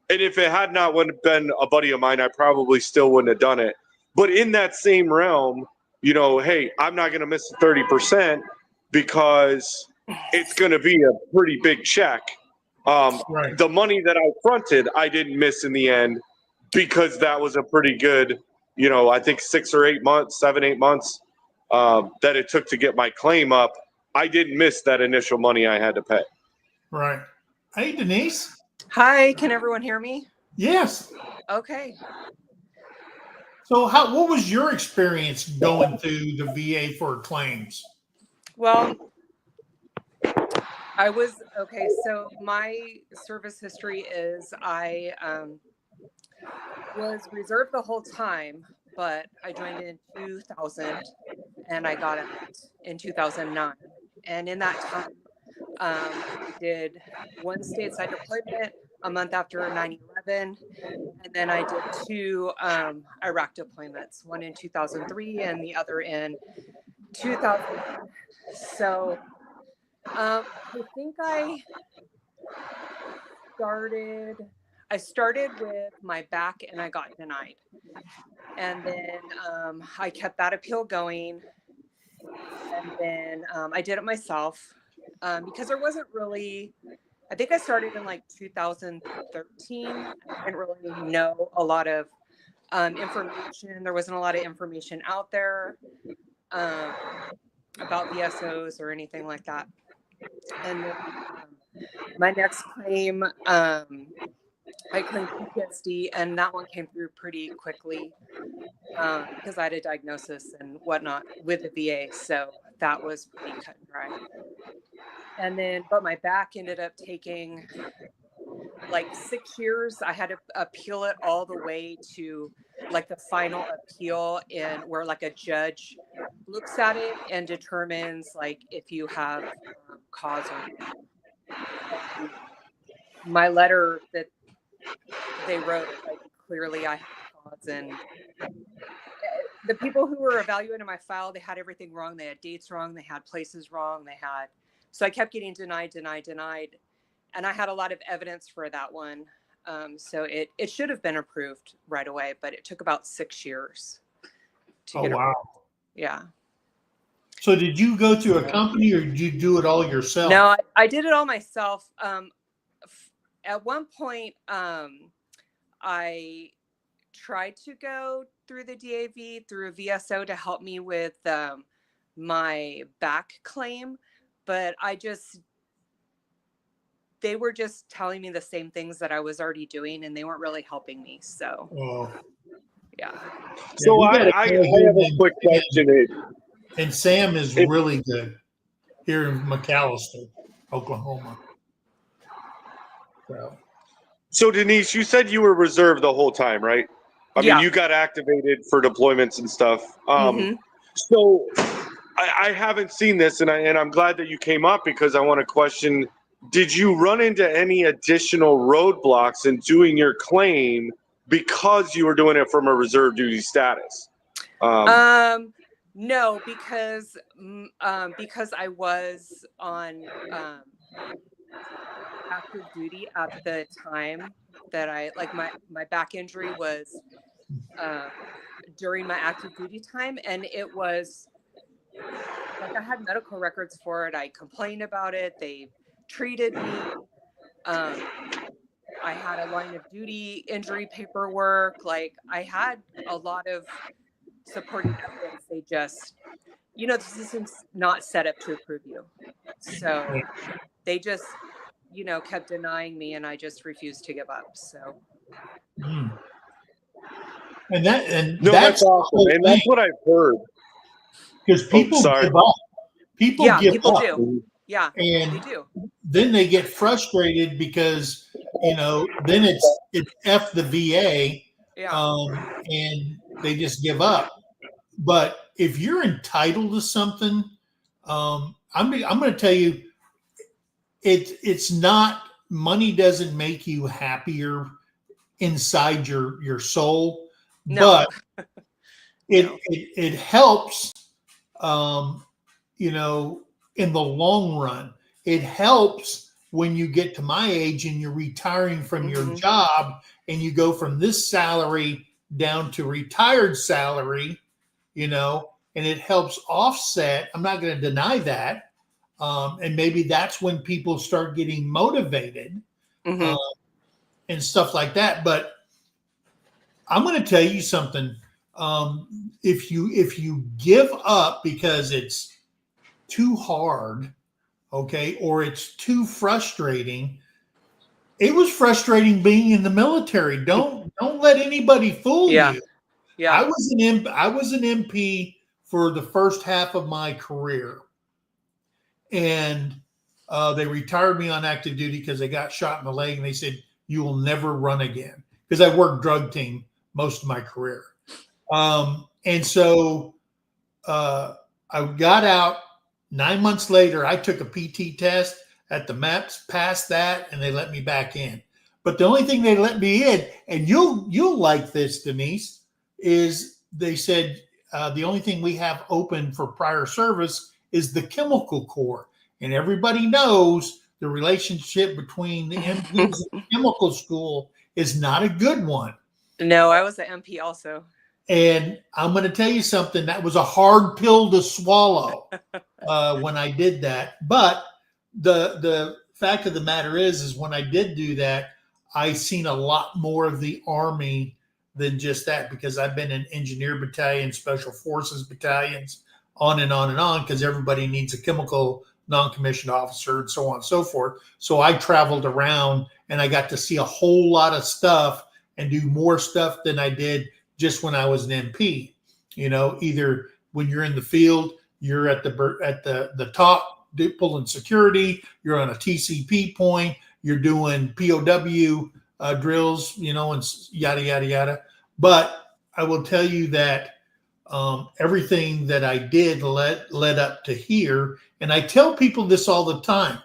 if it had not been a buddy of mine, I probably still wouldn't have done it. But in that same realm, you know, hey, I'm not going to miss the 30% because it's going to be a pretty big check. Right. The money that I fronted, I didn't miss in the end because that was a pretty good, you know, I think 7, 8 months that it took to get my claim up. I didn't miss that initial money I had to pay. Right. Hey, Denise. Hi, can everyone hear me? Yes. Okay. So what was your experience going through the VA for claims? Well, so my service history is I was reserved the whole time, but I joined in 2000 and I got out in 2009. And in that time, I did one stateside deployment a month after 9/11, and then I did 2 Iraq deployments, one in 2003 and the other in 2000. So I think I started with my back and I got denied. And then I kept that appeal going. And then I did it myself because there wasn't really I think I started in like 2013. I didn't really know a lot of information. There wasn't a lot of information out there about VSOs or anything like that. And then, my next claim, I claimed PTSD, and that one came through pretty quickly because I had a diagnosis and whatnot with the VA. So that was pretty cut and dry. And then, but my back ended up taking like 6 years. I had to appeal it all the way to like the final appeal, and where like a judge looks at it and determines like if you have cause or not. My letter that they wrote, like clearly I had cause, and the people who were evaluating my file, they had everything wrong. They had dates wrong. They had places wrong. So I kept getting denied. And I had a lot of evidence for that one. So it should have been approved right away, but it took about 6 years to get wow. approved. Yeah. So did you go through a company or did you do it all yourself? No, I did it all myself. At one point, I tried to go through the DAV, through a VSO to help me with my back claim, but they were just telling me the same things that I was already doing, and they weren't really helping me. So, yeah. So we gotta I go have ahead a quick question. And Sam is really good here in McAlester, Oklahoma. So Denise, you said you were reserved the whole time, right? I Yeah. mean, you got activated for deployments and stuff. Mhm. So I haven't seen this, and I'm glad that you came up because I want to question: did you run into any additional roadblocks in doing your claim because you were doing it from a reserve duty status? No, because I was on active duty at the time that I like my back injury was during my active duty time, and it was like I had medical records for it. I complained about it. They treated me. I had a line of duty injury paperwork. Like I had a lot of supporting evidence. They just, the system's not set up to approve you. So they just, kept denying me, and I just refused to give up. So. And that's awesome. And that's what I've heard. Because people give up. People give up. Do. Yeah, and they do. Then they get frustrated because, then it's F the VA. Yeah. And they just give up. But if you're entitled to something, I'm going to tell you, it's not, money doesn't make you happier inside your soul, No. but it helps, in the long run. It helps when you get to my age and you're retiring from your job and you go from this salary down to retired salary, and it helps offset. I'm not going to deny that. And maybe that's when people start getting motivated and stuff like that. But I'm going to tell you something. If you give up because it's too hard, okay, or it's too frustrating. It was frustrating being in the military. Don't let anybody fool you. Yeah. I was an MP for the first half of my career, and they retired me on active duty because they got shot in the leg, and they said you will never run again because I worked drug team most of my career, and so I got out. 9 months later, I took a PT test at the MEPS, passed that, and they let me back in. But the only thing they let me in, and you'll like this, Denise, is they said the only thing we have open for prior service is the chemical corps. And everybody knows the relationship between the MPs and the chemical school is not a good one. No, I was an MP also. And I'm going to tell you something, that was a hard pill to swallow when I did that. But the fact of the matter is when I did do that, I seen a lot more of the Army than just that, because I've been in engineer battalion, special forces battalions, on and on and on, because everybody needs a chemical non-commissioned officer and so on and so forth. So I traveled around and I got to see a whole lot of stuff and do more stuff than I did just when I was an MP. You know, either when you're in the field, you're at the top pulling security, you're on a TCP point, you're doing POW drills, you know, and yada, yada, yada. But I will tell you that everything that I did led up to here. And I tell people this all the time.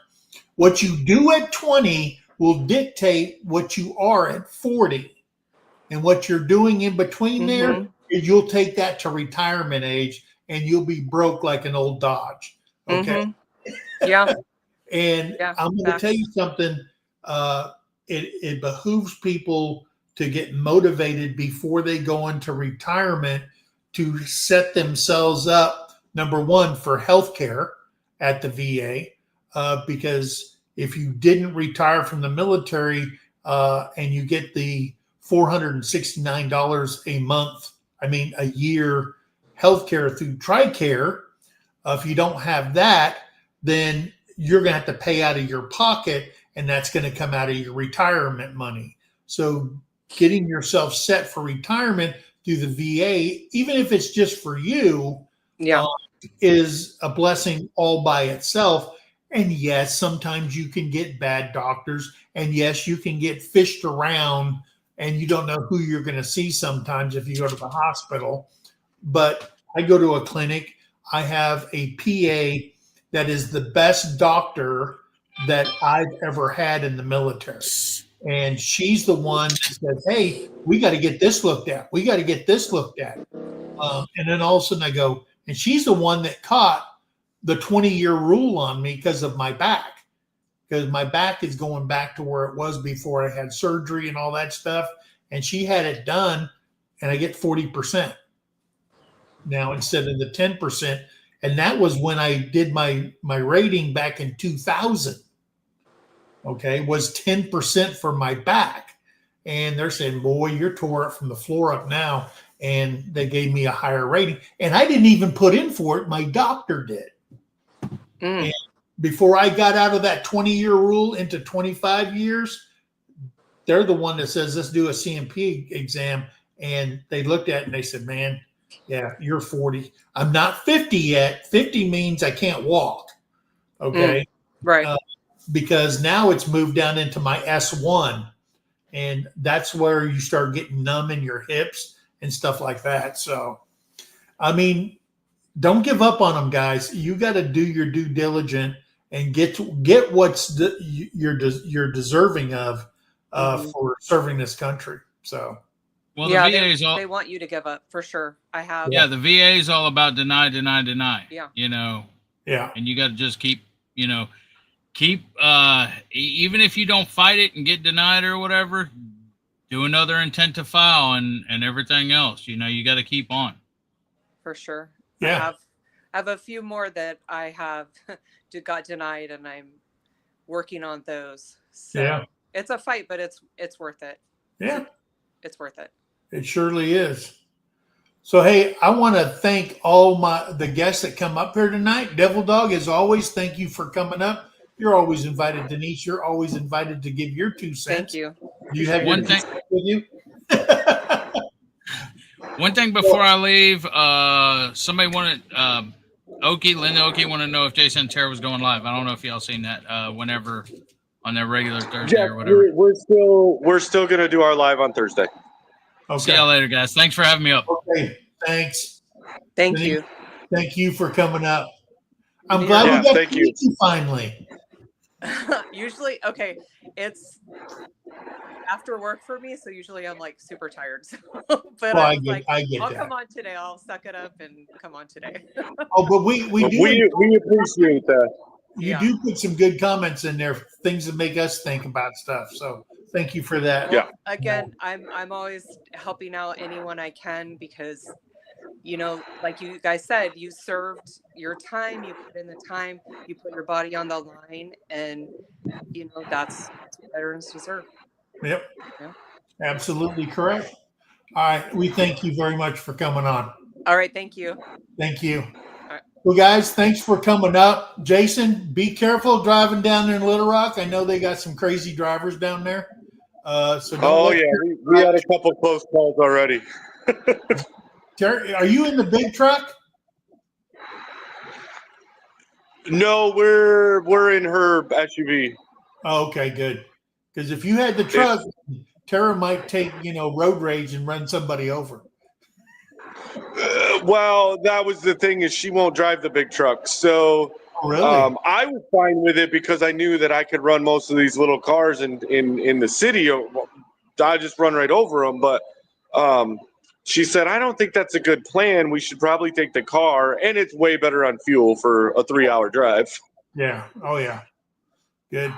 What you do at 20 will dictate what you are at 40. And what you're doing in between there is you'll take that to retirement age and you'll be broke like an old Dodge. Okay. Yeah. And Yeah, I'm going to tell you something. It behooves people to get motivated before they go into retirement to set themselves up, number one, for healthcare at the VA, because if you didn't retire from the military and you get the $469 a year healthcare through TRICARE, if you don't have that, then you're going to have to pay out of your pocket, and that's going to come out of your retirement money. So getting yourself set for retirement through the VA, even if it's just for you, is a blessing all by itself. And yes, sometimes you can get bad doctors, and yes, you can get fished around and you don't know who you're going to see sometimes if you go to the hospital. But I go to a clinic, I have a PA that is the best doctor that I've ever had in the military. And she's the one that says, hey, we got to get this looked at. We got to get this looked at. And then all of a sudden I go, and she's the one that caught the 20-year rule on me because of my back. Because my back is going back to where it was before I had surgery and all that stuff. And she had it done, and I get 40% now instead of the 10%. And that was when I did my rating back in 2000. Okay, was 10% for my back. And they're saying, boy, you're tore up from the floor up now. And they gave me a higher rating. And I didn't even put in for it. My doctor did. And before I got out of that 20-year rule into 25 years, they're the one that says, let's do a CMP exam. And they looked at it and they said, man, yeah, you're 40. I'm not 50 yet. 50 means I can't walk. Okay. Right. Because now it's moved down into my S1. And that's where you start getting numb in your hips and stuff like that. So, I mean, don't give up on them, guys. You got to do your due diligence and get what's you're deserving of for serving this country. So, well, yeah, the VA is all. They want you to give up for sure. I have. Yeah, the VA is all about deny, deny, deny. Yeah. You know. Yeah. And you got to just keep even if you don't fight it and get denied or whatever, do another intent to file and everything else. You know, you got to keep on. For sure. Yeah. I have a few more that I have got denied, and I'm working on those. So Yeah. It's a fight, but it's worth it. Yeah. It's worth it. It surely is. So, hey, I want to thank all the guests that come up here tonight. Devil Dog, as always, thank you for coming up. You're always invited, Denise. You're always invited to give your 2 cents. Thank you. Do you have One your thing- 2 cents with you? One thing before I leave, somebody wanted Linda Oki wanted to know if Jason Terra was going live. I don't know if y'all seen that whenever on their regular Thursday Jeff, or whatever. we're still gonna do our live on Thursday. See Okay. y'all later, guys. Thanks for having me up. Okay. Thanks. Thank Denise, you. Thank you for coming up. I'm Yeah. glad Yeah, we got thank to you. meet you finally. Usually, okay, it's after work for me, so usually I'm like super tired. So, but Well, I I was get, like, I get I'll that. come on today. I'll suck it up and come on today. Oh, but we do. We appreciate that. You Yeah. do put some good comments in there, things that make us think about stuff. So thank you for that. Yeah. Again, I'm always helping out anyone I can, because you know, like you guys said, you served your time, you put in the time, you put your body on the line, and you know that's what veterans deserve. Yep. Yeah. Absolutely correct. All right. We thank you very much for coming on. All right, thank you. Thank you. right. Well, guys, thanks for coming up. Jason, be careful driving down there in Little Rock. I know they got some crazy drivers down there. So don't Oh let- yeah, we had a couple close calls already. Terry, are you in the big truck? No, we're in her SUV. Oh, okay, good. Because if you had the truck, Tara might take, road rage and run somebody over. Well, that was the thing, is she won't drive the big truck. So Oh, really? I was fine with it because I knew that I could run most of these little cars in the city. I just run right over them. But she said, I don't think that's a good plan. We should probably take the car, and it's way better on fuel for a 3-hour drive. Yeah. Oh, yeah. Good.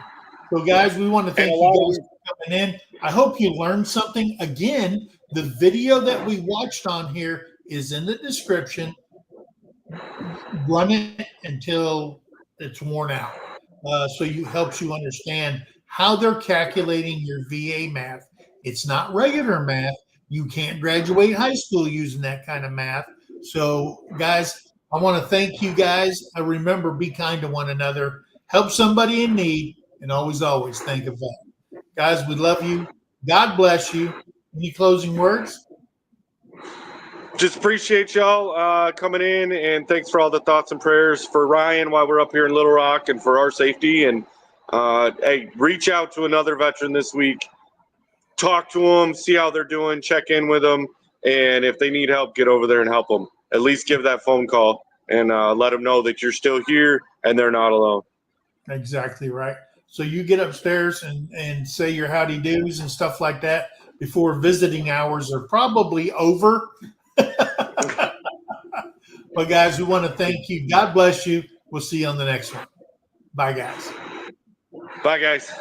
So, guys, we want to thank And a you lot guys for coming in. I hope you learned something. Again, the video that we watched on here is in the description. Run it until it's worn out. So it helps you understand how they're calculating your VA math. It's not regular math. You can't graduate high school using that kind of math. So, guys, I want to thank you guys. Remember, be kind to one another. Help somebody in need, and always think of that. Guys, we love you. God bless you. Any closing words? Just appreciate y'all coming in, and thanks for all the thoughts and prayers for Ryan while we're up here in Little Rock and for our safety. And hey, reach out to another veteran this week. Talk to them, see how they're doing, check in with them, and if they need help, get over there and help them. At least give that phone call and let them know that you're still here and they're not alone. Exactly right. So you get upstairs and say your howdy do's and stuff like that before visiting hours are probably over. But guys, we want to thank you. God bless you. We'll see you on the next one. Bye, guys. Bye, guys.